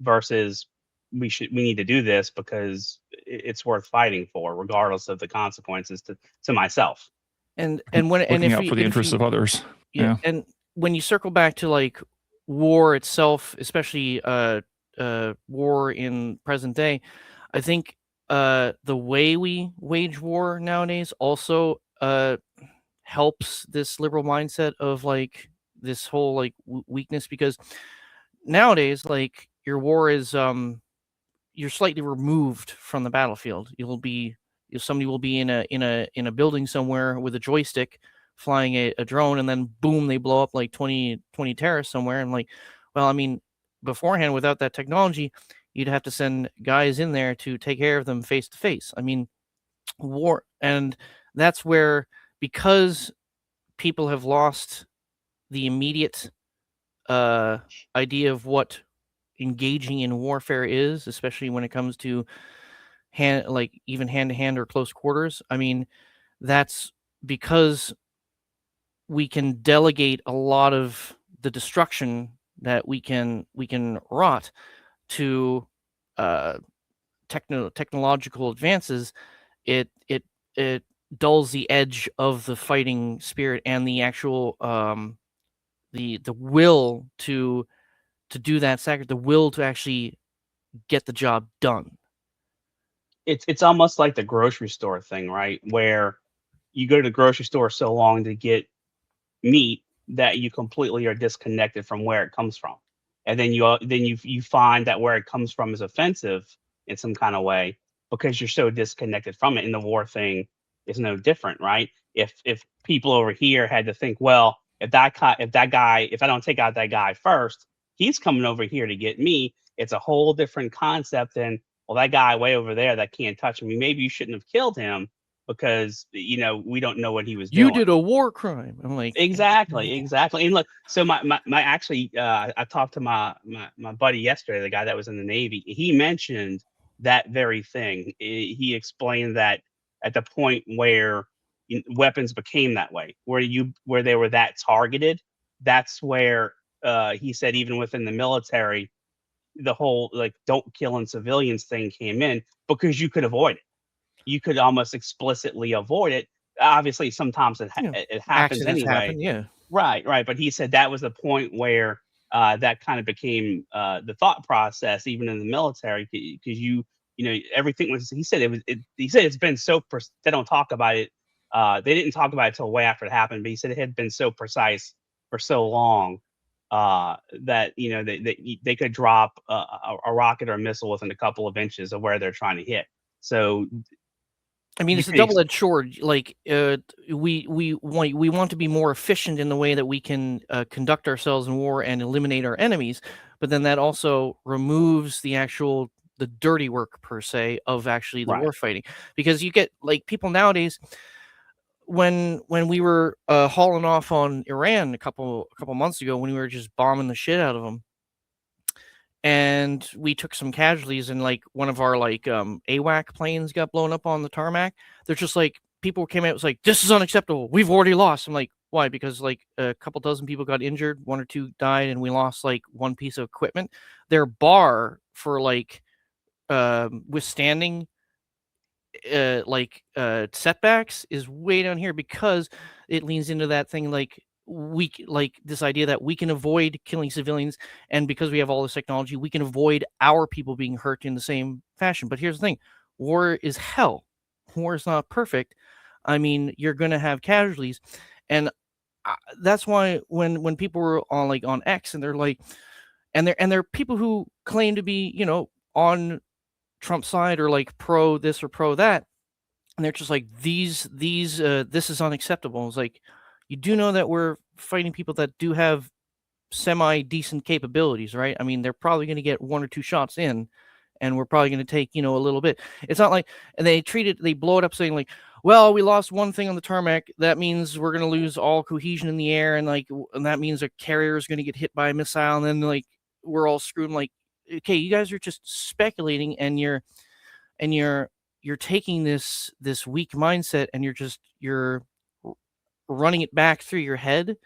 versus we need to do this because it's worth fighting for, regardless of the consequences to myself. And Looking if out we for the interests of others. yeah, Yeah. and when you circle back to like war itself, especially war in present day, I think the way we wage war nowadays also helps this liberal mindset of like this whole like weakness, because nowadays like your war is you're slightly removed from the battlefield. Somebody will be in a building somewhere with a joystick flying a drone, and then boom, they blow up like 20 terrorists somewhere. And like, well, I mean, beforehand, without that technology, you'd have to send guys in there to take care of them face to face. I mean, war, and that's where, because people have lost the immediate idea of what engaging in warfare is, especially when it comes to even hand to hand or close quarters. I mean, that's because we can delegate a lot of the destruction that we can rot to uh, technological advances. It dulls the edge of the fighting spirit and the actual the will to do that the will to actually get the job done. It's almost like the grocery store thing, right? Where you go to the grocery store so long to get meat that you completely are disconnected from where it comes from, and then you find that where it comes from is offensive in some kind of way because you're so disconnected from it. And the war thing is no different, right? If people over here had to think, well, if I don't take out that guy first, he's coming over here to get me. It's a whole different concept than, well, that guy way over there that can't touch me. Maybe you shouldn't have killed him because we don't know what he was You doing. did a war crime. I'm like, Exactly, exactly. And look, so my actually, I talked to my buddy yesterday, the guy that was in the Navy. He mentioned that very thing. He explained that at the point where weapons became that way, where they were that targeted, that's where he said even within the military, the whole like don't kill in civilians thing came in because you could avoid it. You could almost explicitly avoid it obviously sometimes You know, it happens accidents anyway. happen. Yeah. Right. But he said that was the point where that kind of became the thought process, even in the military, because everything was. He said it was. He said it's been so. They don't talk about it. They didn't talk about it till way after it happened. But he said it had been so precise for so long that they could drop a rocket or a missile within a couple of inches of where they're trying to hit. So I mean, you it's a could ex- double-edged sword. Like, we want to be more efficient in the way that we can conduct ourselves in war and eliminate our enemies, but then that also removes the dirty work per se of actually the right. war fighting, because you get like people nowadays. When we were hauling off on Iran a couple months ago, when we were just bombing the shit out of them, and we took some casualties, and like one of our like AWAC planes got blown up on the tarmac. They're just like, people came out, was like, this is unacceptable, we've already lost. I'm like, why? Because like a couple dozen people got injured, one or two died, and we lost like one piece of equipment. Their bar for like withstanding setbacks is way down here, because it leans into that thing like like this idea that we can avoid killing civilians, and because we have all this technology, we can avoid our people being hurt in the same fashion. But here's the thing: war is hell. War is not perfect. I mean, you're going to have casualties, and that's why when people were on X, and they're like, and they're people who claim to be on Trump's side, or like pro this or pro that, and they're just like, this is unacceptable. It's like, you do know that we're fighting people that do have semi decent capabilities, right? I mean, they're probably going to get one or two shots in, and we're probably going to take a little bit. It's not like, and they blow it up saying like, well, we lost one thing on the tarmac, that means we're going to lose all cohesion in the air, and and that means a carrier is going to get hit by a missile, and then like we're all screwed. I'm like, okay, you guys are just speculating, and you're taking this weak mindset, and you're running it back through your head,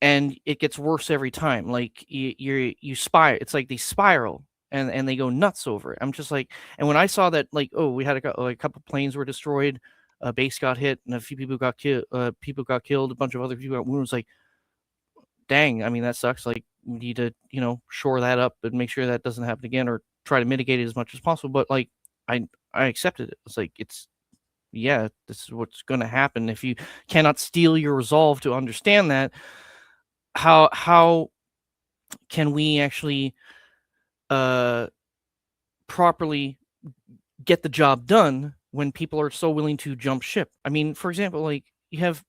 and it gets worse every time. Like you spiral. It's like they spiral, and they go nuts over it. I'm just like, and when I saw that, like, oh, we had a couple planes were destroyed, a base got hit, and a few people got killed. A bunch of other people got wounded. It's like, dang. I mean, that sucks. Like, we need to shore that up and make sure that doesn't happen again, or try to mitigate it as much as possible. But like, I accepted it. It's like, yeah, this is what's going to happen. If you cannot steel your resolve to understand that, how can we actually properly get the job done when people are so willing to jump ship? I mean, for example, like, you have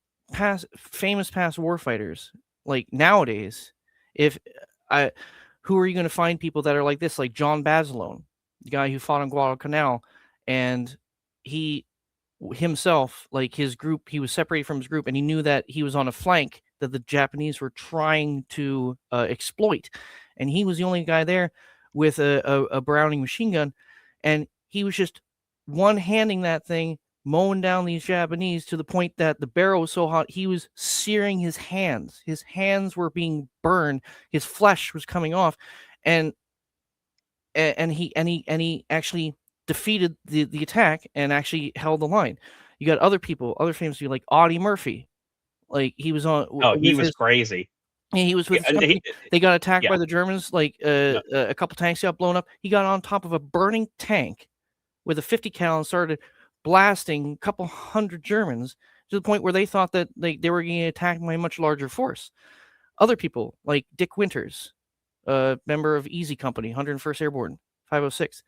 famous past warfighters. Like, nowadays, if who are you going to find people that are like this? Like John Basilone, the guy who fought on Guadalcanal, and he himself, like his group, he was separated from his group, and he knew that he was on a flank that the Japanese were trying to exploit, and he was the only guy there with a Browning machine gun, and he was just one-handing that thing, mowing down these Japanese, to the point that the barrel was so hot he was searing his hands. His hands were being burned, his flesh was coming off, and he actually defeated the attack and actually held the line. You got other people, other famous people, like Audie Murphy. Like, he was on Oh, he with was his crazy. he was with his And company. They got attacked yeah. by the Germans. Like, No. a couple tanks got blown up. He got on top of a burning tank with a 50 cal and started blasting a couple hundred Germans, to the point where they thought that they were getting attacked by a much larger force. Other people, like Dick Winters, member of Easy Company, 101st Airborne, 506.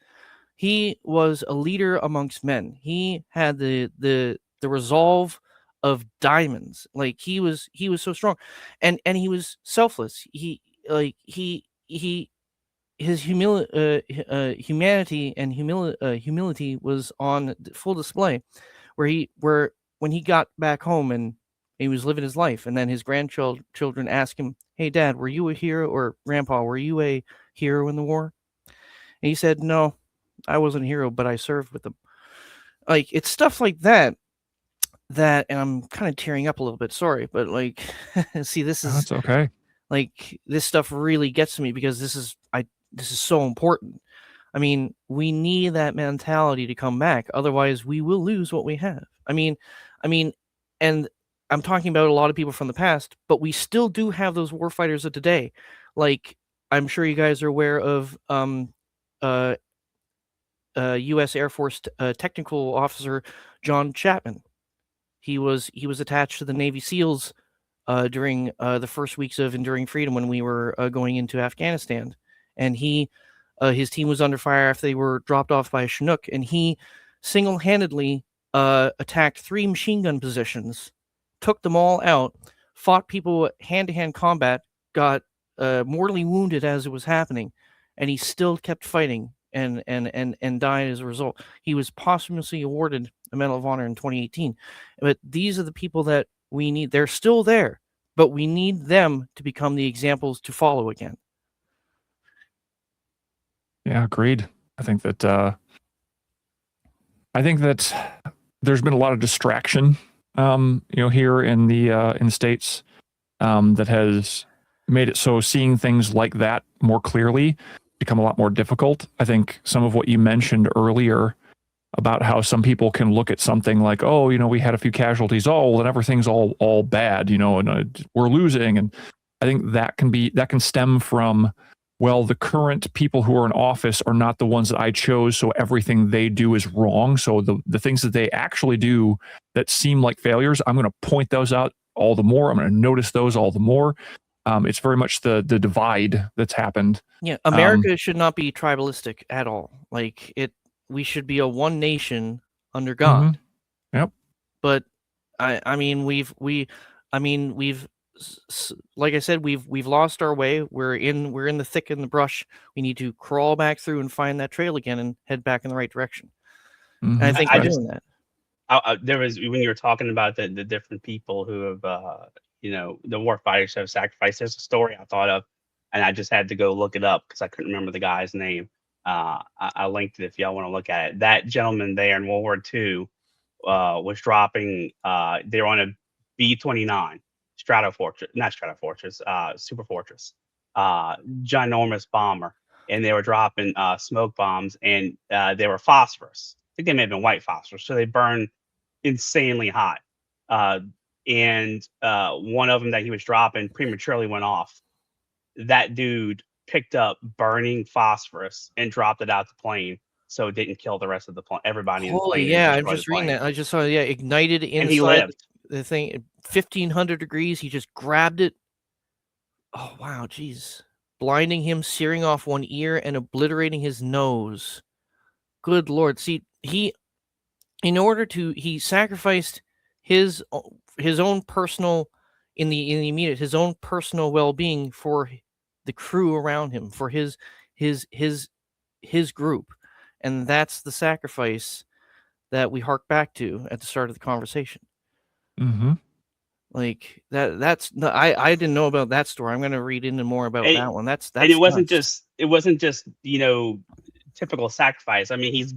He was a leader amongst men. He had the resolve of diamonds. Like, he was so strong, and he was selfless. His humanity and humility was on full display, where when he got back home and he was living his life, and then his grandchildren asked him, "Hey, Dad, were you a hero?" Or, "Grandpa, were you a hero in the war?" And he said, "No, I wasn't a hero, but I served with them." Like, it's stuff like that, and I'm kind of tearing up a little bit. Sorry, but like, see, this is That's okay. like, this stuff really gets to me, because this is so important. I mean, we need that mentality to come back. Otherwise, we will lose what we have. I mean, I mean, and I'm talking about a lot of people from the past, but we still do have those war fighters of today. Like, I'm sure you guys are aware of U.S. Air Force technical officer John Chapman. He was attached to the Navy SEALs during the first weeks of Enduring Freedom when we were going into Afghanistan, and his team was under fire after they were dropped off by a Chinook, and he single-handedly attacked 3 machine gun positions, took them all out, fought people hand-to-hand combat, got mortally wounded as it was happening, and he still kept fighting and died as a result. He was posthumously awarded a Medal of Honor in 2018. But these are the people that we need. They're still there, but we need them to become the examples to follow again. Yeah, agreed. I think that there's been a lot of distraction, here in the States, that has made it so seeing things like that more clearly become a lot more difficult. I think some of what you mentioned earlier about how some people can look at something like, oh, we had a few casualties, and everything's all bad, and we're losing. And I think that can stem from, well, the current people who are in office are not the ones that I chose, so everything they do is wrong. So the things that they actually do that seem like failures, I'm going to point those out all the more. I'm going to notice those all the more. It's very much the divide that's happened. Yeah, America should not be tribalistic at all. Like, we should be a one nation under God. Mm-hmm. Yep. But I mean, we've like I said, we've lost our way. We're in the thick and the brush. We need to crawl back through and find that trail again and head back in the right direction. Mm-hmm. And I think we're doing that. There was, when you were talking about the different people who have the war fighters have sacrificed. There's a story I thought of, and I just had to go look it up because I couldn't remember the guy's name. I linked it if y'all want to look at it. That gentleman there in World War II was dropping. They were on a B-29 Super Fortress, ginormous bomber, and they were dropping smoke bombs, and they were phosphorus. I think they may have been white phosphorus, so they burn insanely hot. And one of them that he was dropping prematurely went off. That dude picked up burning phosphorus and dropped it out the plane, so it didn't kill the rest of the plane. Everybody in the plane. Yeah, I'm just reading that. I just saw ignited inside and he lived. The thing, 1500 degrees. He just grabbed it. Oh wow, jeez! Blinding him, searing off one ear, and obliterating his nose. Good Lord! See, he sacrificed his own personal in the immediate, his own personal well-being for the crew around him, for his group, and that's the sacrifice that we hark back to at the start of the conversation. Mm-hmm. Like that's I didn't know about that story. I'm going to read into more about that one. That's and it wasn't nuts. just typical sacrifice. I mean, he's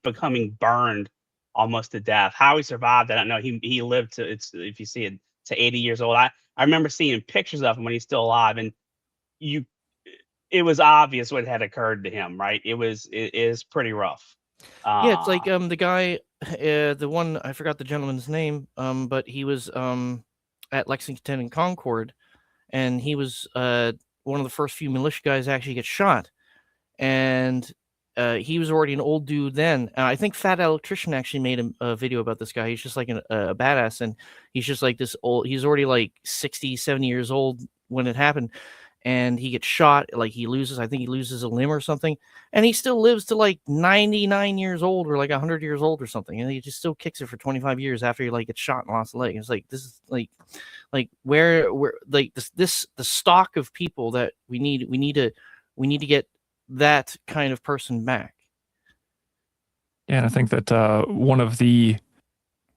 becoming burned almost to death. How he survived, I don't know. He lived to, it's, if you see it, to 80 years old. I remember seeing pictures of him when he's still alive, and it was obvious what had occurred to him, right? It is pretty rough. Yeah, it's like the guy, the one, I forgot the gentleman's name, but he was at Lexington and Concord, and he was one of the first few militia guys to actually get shot, and he was already an old dude then. I think Fat Electrician actually made a video about this guy. He's just like a badass, and he's just like this old, he's already like 60, 70 years old when it happened, and he gets shot. Like he loses a limb or something, and he still lives to like 99 years old or like 100 years old or something, and he just still kicks it for 25 years after he like gets shot and lost a leg. It's like, this is like where like this the stock of people that we need to get that kind of person back. Yeah, and I think that one of the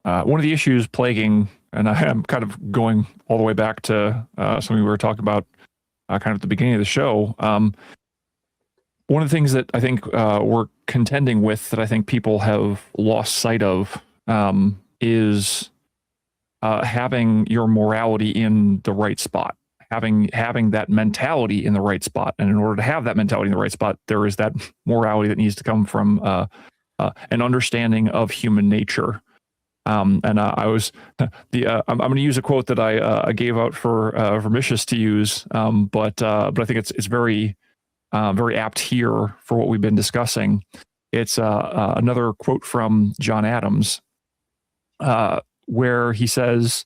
issues plaguing, and I am kind of going all the way back to something we were talking about kind of at the beginning of the show. One of the things that I think we're contending with, that I think people have lost sight of, is having your morality in the right spot. Having that mentality in the right spot. And in order to have that mentality in the right spot, there is that morality that needs to come from an understanding of human nature. And I was I'm going to use a quote that I gave out for Mishis to use, but I think it's very very apt here for what we've been discussing. It's another quote from John Adams, where he says,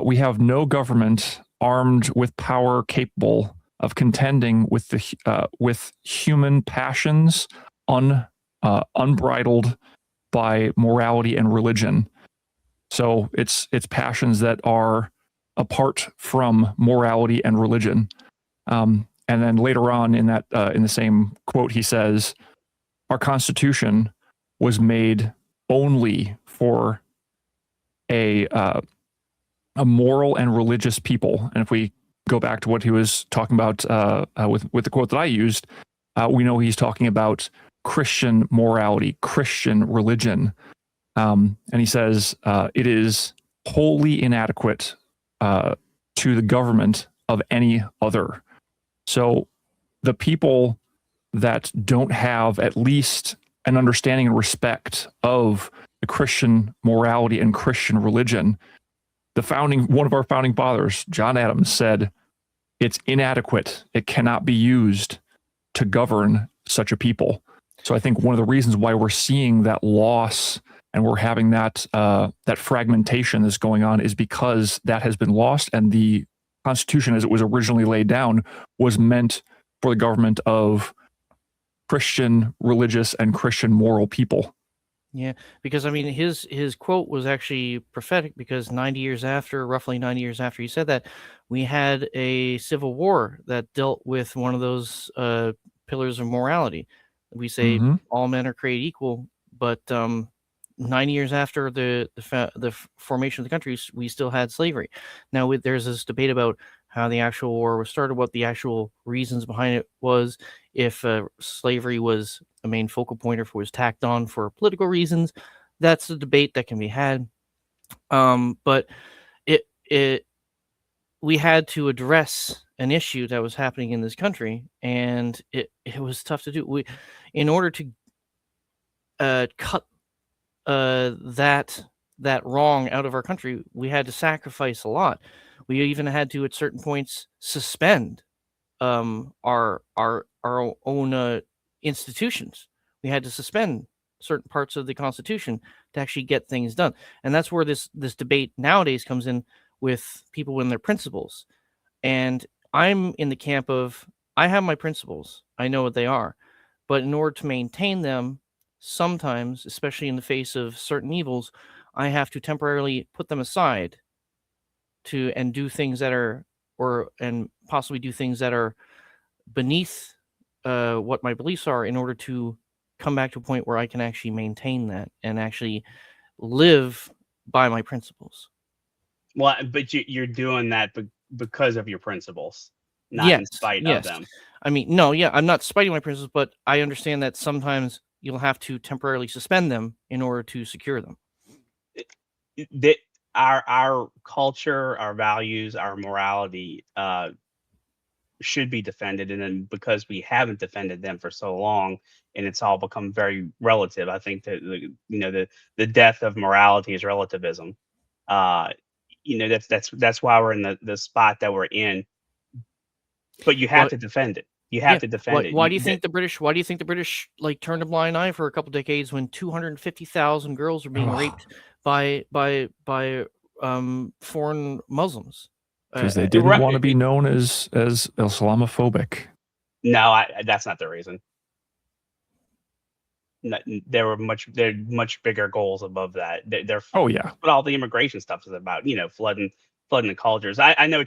"We have no government armed with power capable of contending with with human passions unbridled by morality and religion." So it's passions that are apart from morality and religion. And then later on in that in the same quote, he says, "Our Constitution was made only for a moral and religious people." And if we go back to what he was talking about with the quote that I used, we know he's talking about Christian morality, Christian religion. And he says it is wholly inadequate to the government of any other. So the people that don't have at least an understanding and respect of the Christian morality and Christian religion, one of our founding fathers, John Adams, said it's inadequate. It cannot be used to govern such a people. So I think one of the reasons why we're seeing that loss and we're having that fragmentation that's going on is because that has been lost, and the Constitution, as it was originally laid down, was meant for the government of Christian religious and Christian moral people. Yeah, because I mean, his quote was actually prophetic, because roughly 90 years after he said that, we had a civil war that dealt with one of those pillars of morality. We say all men are created equal, but 90 years after the formation of the country, we still had slavery. Now there's this debate about how the actual war was started, what the actual reasons behind it was, if slavery was a main focal point or if it was tacked on for political reasons. That's a debate that can be had. But we had to address an issue that was happening in this country, and it was tough to do. In order to cut that wrong out of our country, we had to sacrifice a lot. We even had to, at certain points, suspend our own institutions. We had to suspend certain parts of the Constitution to actually get things done, and that's where this debate nowadays comes in with people and their principles. And I'm in the camp of, I have my principles, I know what they are, but in order to maintain them, sometimes, especially in the face of certain evils, I have to temporarily put them aside and do things that are, and possibly do things that are beneath what my beliefs are, in order to come back to a point where I can actually maintain that and actually live by my principles. Well, but you're doing that because of your principles, not in spite of them. I mean, no, yeah, I'm not spiting my principles, but I understand that sometimes you'll have to temporarily suspend them in order to secure them. Our culture, our values, our morality should be defended, and then because we haven't defended them for so long, and it's all become very relative. I think that the death of morality is relativism. That's why we're in the spot that we're in. But you have to defend it. You have to defend it. Why do you think the British like turned a blind eye for a couple decades when 250,000 girls were being raped by foreign Muslims? Because they didn't want to be known as Islamophobic. No, that's not the reason. They're much bigger goals above that. They're what all the immigration stuff is about. Flooding the cultures. I know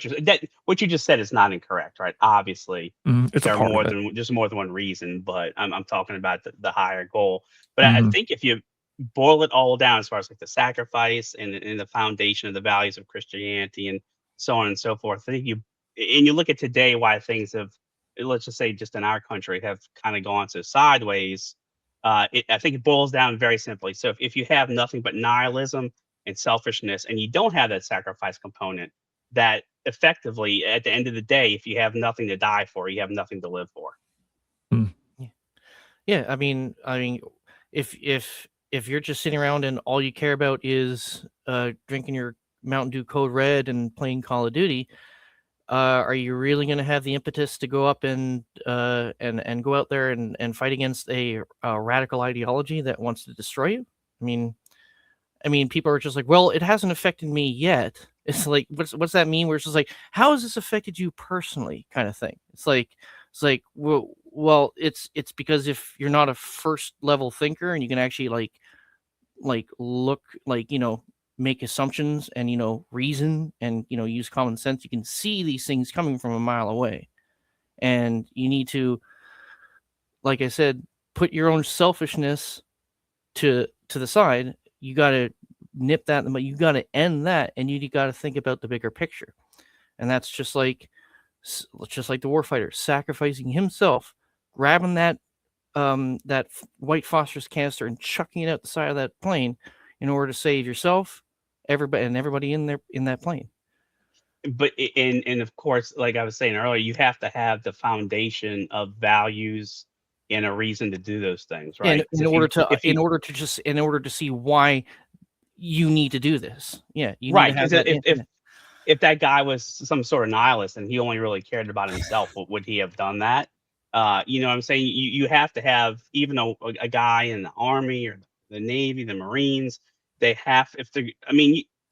what you just said is not incorrect, right? Obviously, there are more than one reason, but I'm talking about the higher goal. But I think if you boil it all down, as far as like the sacrifice and the foundation of the values of Christianity and so on and so forth, I think you look at today, why things have, let's just say, just in our country, have kind of gone so sideways. I think it boils down very simply. So if you have nothing but nihilism and selfishness, and you don't have that sacrifice component, that effectively, at the end of the day, if you have nothing to die for, you have nothing to live for. Yeah, I mean, if if you're just sitting around and all you care about is drinking your Mountain Dew Code Red and playing Call of Duty, are you really going to have the impetus to go up and go out there and fight against a radical ideology that wants to destroy you? I mean, people are just like, well, it hasn't affected me yet. It's like, what's that mean? Where it's just like, how has this affected you personally, kind of thing. It's like, well, it's because if you're not a first level thinker and you can actually like look, like, make assumptions and reason and use common sense, you can see these things coming from a mile away, and you need to, like I said, put your own selfishness to the side. You got to nip that, but you got to end that, and you got to think about the bigger picture. And that's just like the warfighter sacrificing himself, grabbing that white phosphorus canister and chucking it out the side of that plane in order to save yourself, everybody in that plane. But and of course, like I was saying earlier, you have to have the foundation of values and a reason to do those things, right? In order to see why you need to do this. Yeah, you right. need to have Because if that guy was some sort of nihilist and he only really cared about himself, would he have done that? You know what I'm saying? You have to have, even a guy in the Army or the Navy, the Marines, they have,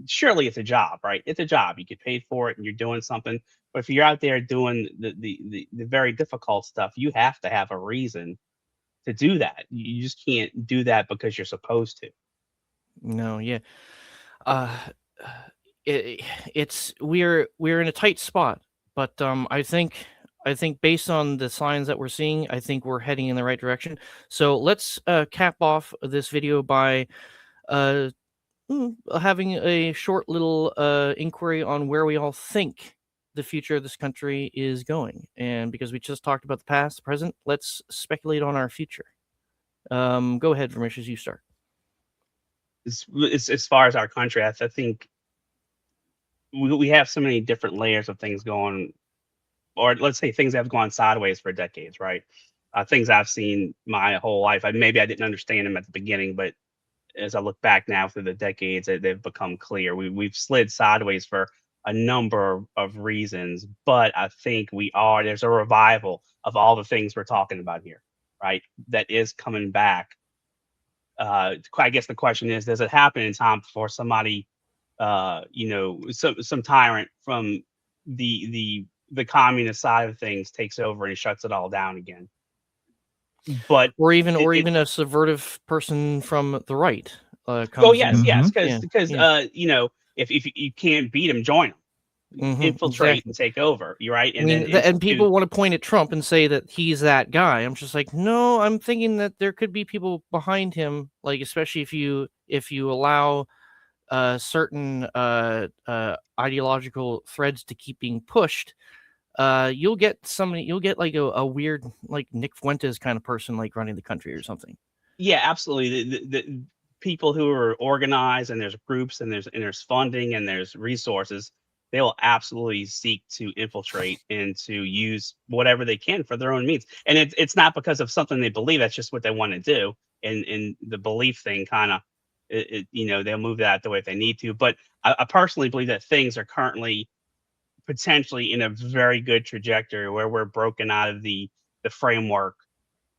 surely it's a job, right? It's a job. You get paid for it and you're doing something. But if you're out there doing the very difficult stuff, you have to have a reason to do that. You just can't do that because you're supposed to. No, yeah. We're in a tight spot, but I think based on the signs that we're seeing, I think we're heading in the right direction. So let's cap off this video by having a short little inquiry on where we all think the future of this country is going. And because we just talked about the past, the present, let's speculate on our future. Go ahead, Vermish, as you start. As far as our country, I think we have so many different layers of things going, or let's say things have gone sideways for decades, right? Things I've seen my whole life. Maybe I didn't understand them at the beginning, but as I look back now through the decades, they've become clear. We've slid sideways for a number of reasons, but I think there's a revival of all the things we're talking about here, right? That is coming back. I guess the question is, does it happen in time before somebody, some tyrant from the communist side of things takes over and shuts it all down again? But or even a subversive person from the right. Yes, Mm-hmm. because if you can't beat them, join them. Infiltrate and take over. You're right. And people want to point at Trump and say that he's that guy. I'm just like, no, I'm thinking that there could be people behind him, like especially if you allow certain ideological threads to keep being pushed. You'll get like a weird, like Nick Fuentes kind of person, like running the country or something. Yeah, absolutely. The people who are organized, and there's groups, and there's funding, and there's resources, they will absolutely seek to infiltrate and to use whatever they can for their own means. And it's not because of something they believe. That's just what they want to do. And the belief thing kind of, they'll move that the way if they need to. But I personally believe that things are currently potentially in a very good trajectory where we're broken out of the framework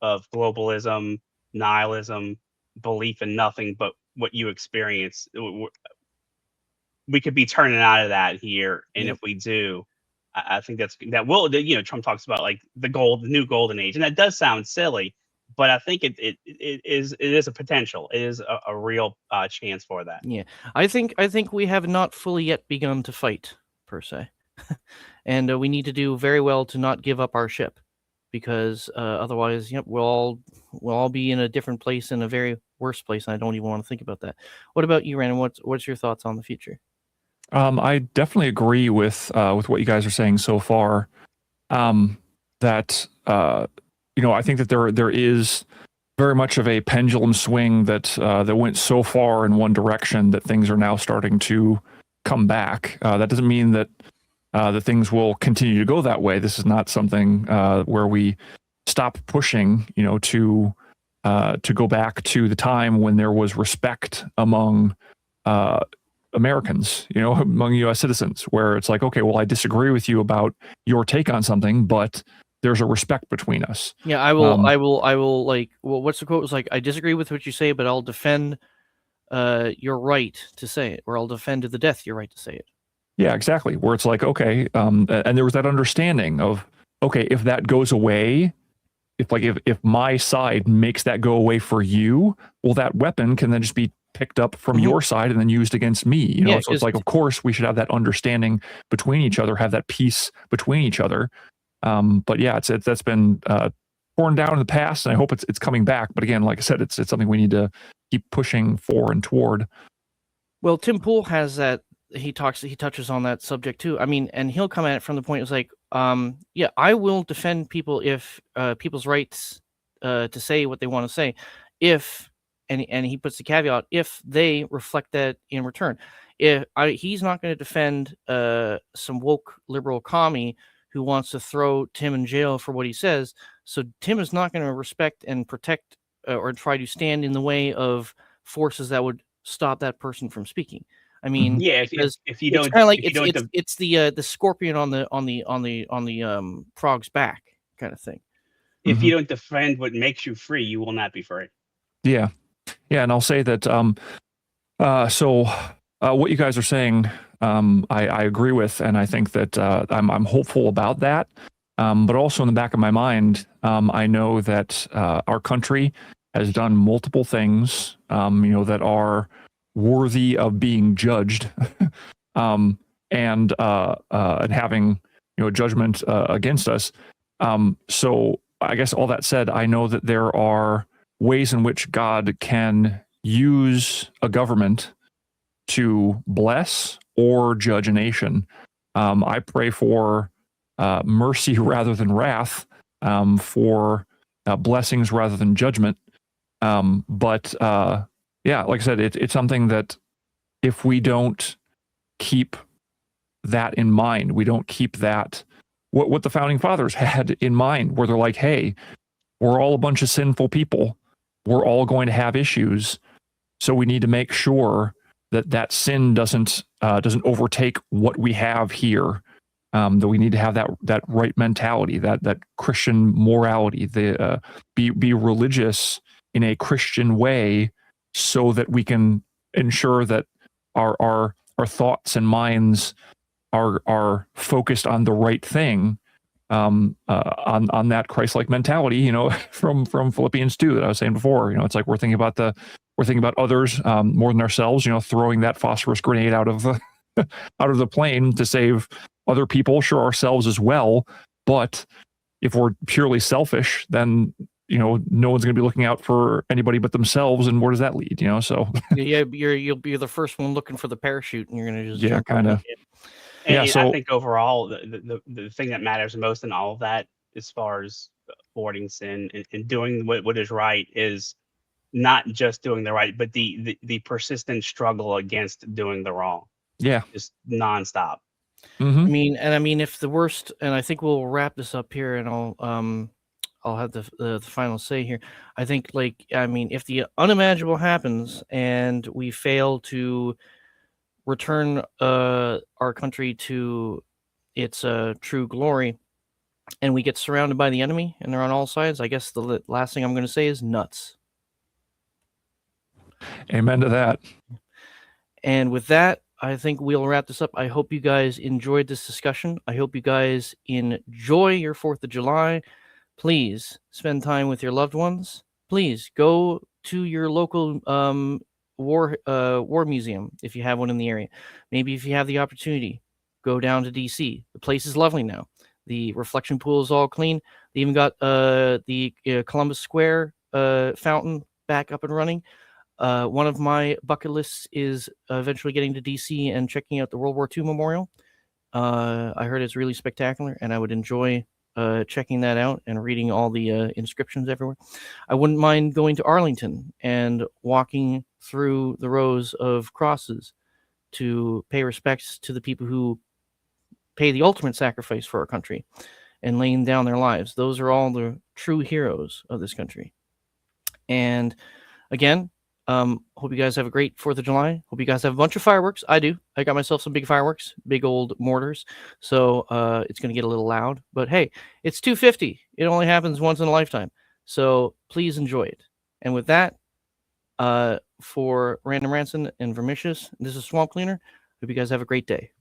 of globalism, nihilism, belief in nothing but what you experience. We could be turning out of that here, and if we do, I think that will. Trump talks about like the new golden age, and that does sound silly, but I think it is a potential. It is a real chance for that. Yeah, I think we have not fully yet begun to fight per se, and we need to do very well to not give up our ship, because otherwise, we'll all be in a different place, in a very worse place, and I don't even want to think about that. What about you, Randon? What's your thoughts on the future? I definitely agree with what you guys are saying so far. That I think that there is very much of a pendulum swing that went so far in one direction that things are now starting to come back. That doesn't mean that the things will continue to go that way. This is not something where we stop pushing, to to go back to the time when there was respect among Americans, among U.S. citizens, where it's like, okay, well, I disagree with you about your take on something, but there's a respect between us. Yeah, I will. Like, well, what's the quote? It was like, I disagree with what you say, but I'll defend your right to say it, or I'll defend to the death your right to say it. Yeah, exactly. Where it's like, okay, and there was that understanding of, okay, if that goes away, if my side makes that go away for you, well, that weapon can then just be picked up from your side and then used against me. So it's like, of course, we should have that understanding between each other, have that peace between each other. But yeah, that's been torn down in the past, and I hope it's coming back. But again, like I said, it's something we need to keep pushing for and toward. Well, Tim Pool has that. He touches on that subject too. I mean, and he'll come at it from the point, it's like, yeah, I will defend people if people's rights to say what they want to say, if and he puts the caveat, if they reflect that in return. He's not going to defend some woke liberal commie who wants to throw Tim in jail for what he says. So Tim is not going to respect and protect or try to stand in the way of forces that would stop that person from speaking. I mean, yeah, if you don't, it's kind of like it's the scorpion on the frog's back kind of thing. If you don't defend what makes you free, you will not be free. Yeah, and I'll say that. So what you guys are saying, I agree with, and I think that I'm hopeful about that. But also in the back of my mind, I know that our country has done multiple things, that are worthy of being judged, and having judgment against us. So I guess all that said, I know that there are ways in which God can use a government to bless or judge a nation. I pray for mercy rather than wrath, for blessings rather than judgment. But yeah, like I said, it's something that if we don't keep that in mind, we don't keep that, what the founding fathers had in mind, where they're like, hey, we're all a bunch of sinful people. We're all going to have issues. So we need to make sure that sin doesn't overtake what we have here. That we need to have that right mentality, that Christian morality, be religious in a Christian way, so that we can ensure that our thoughts and minds are focused on the right thing, on that Christ-like mentality, from Philippians 2 that I was saying before. It's like we're thinking about others more than ourselves. Throwing that phosphorus grenade out of the plane to save other people, sure, ourselves as well. But if we're purely selfish, then no one's going to be looking out for anybody but themselves, and where does that lead? So yeah, you'll be the first one looking for the parachute, and you're going to just kind of. Yeah, so I think overall, the thing that matters most in all of that, as far as avoiding sin and doing what is right, is not just doing the right, but the persistent struggle against doing the wrong. Yeah, just nonstop. I mean, if the worst, and I think we'll wrap this up here, and I'll have the final say here. I think, if the unimaginable happens and we fail to return our country to its true glory, and we get surrounded by the enemy and they're on all sides, I guess the last thing I'm going to say is nuts. Amen to that. And with that, I think we'll wrap this up. I hope you guys enjoyed this discussion. I hope you guys enjoy your 4th of July. Please spend time with your loved ones. Please go to your local war museum if you have one in the area. Maybe if you have the opportunity, go down to DC. The place is lovely now. The reflection pool is all clean. They even got the Columbus Square fountain back up and running. One of my bucket lists is eventually getting to DC and checking out the World War II Memorial. I heard it's really spectacular, and I would enjoy checking that out and reading all the inscriptions everywhere. I wouldn't mind going to Arlington and walking through the rows of crosses to pay respects to the people who pay the ultimate sacrifice for our country and laying down their lives. Those are all the true heroes of this country. And again, hope you guys have a great 4th of July. Hope you guys have a bunch of fireworks. I do. I got myself some big fireworks, big old mortars. So it's going to get a little loud. But hey, it's 250. It only happens once in a lifetime. So please enjoy it. And with that, for Random Ransom and Vermicious, this is Swamp Cleaner. Hope you guys have a great day.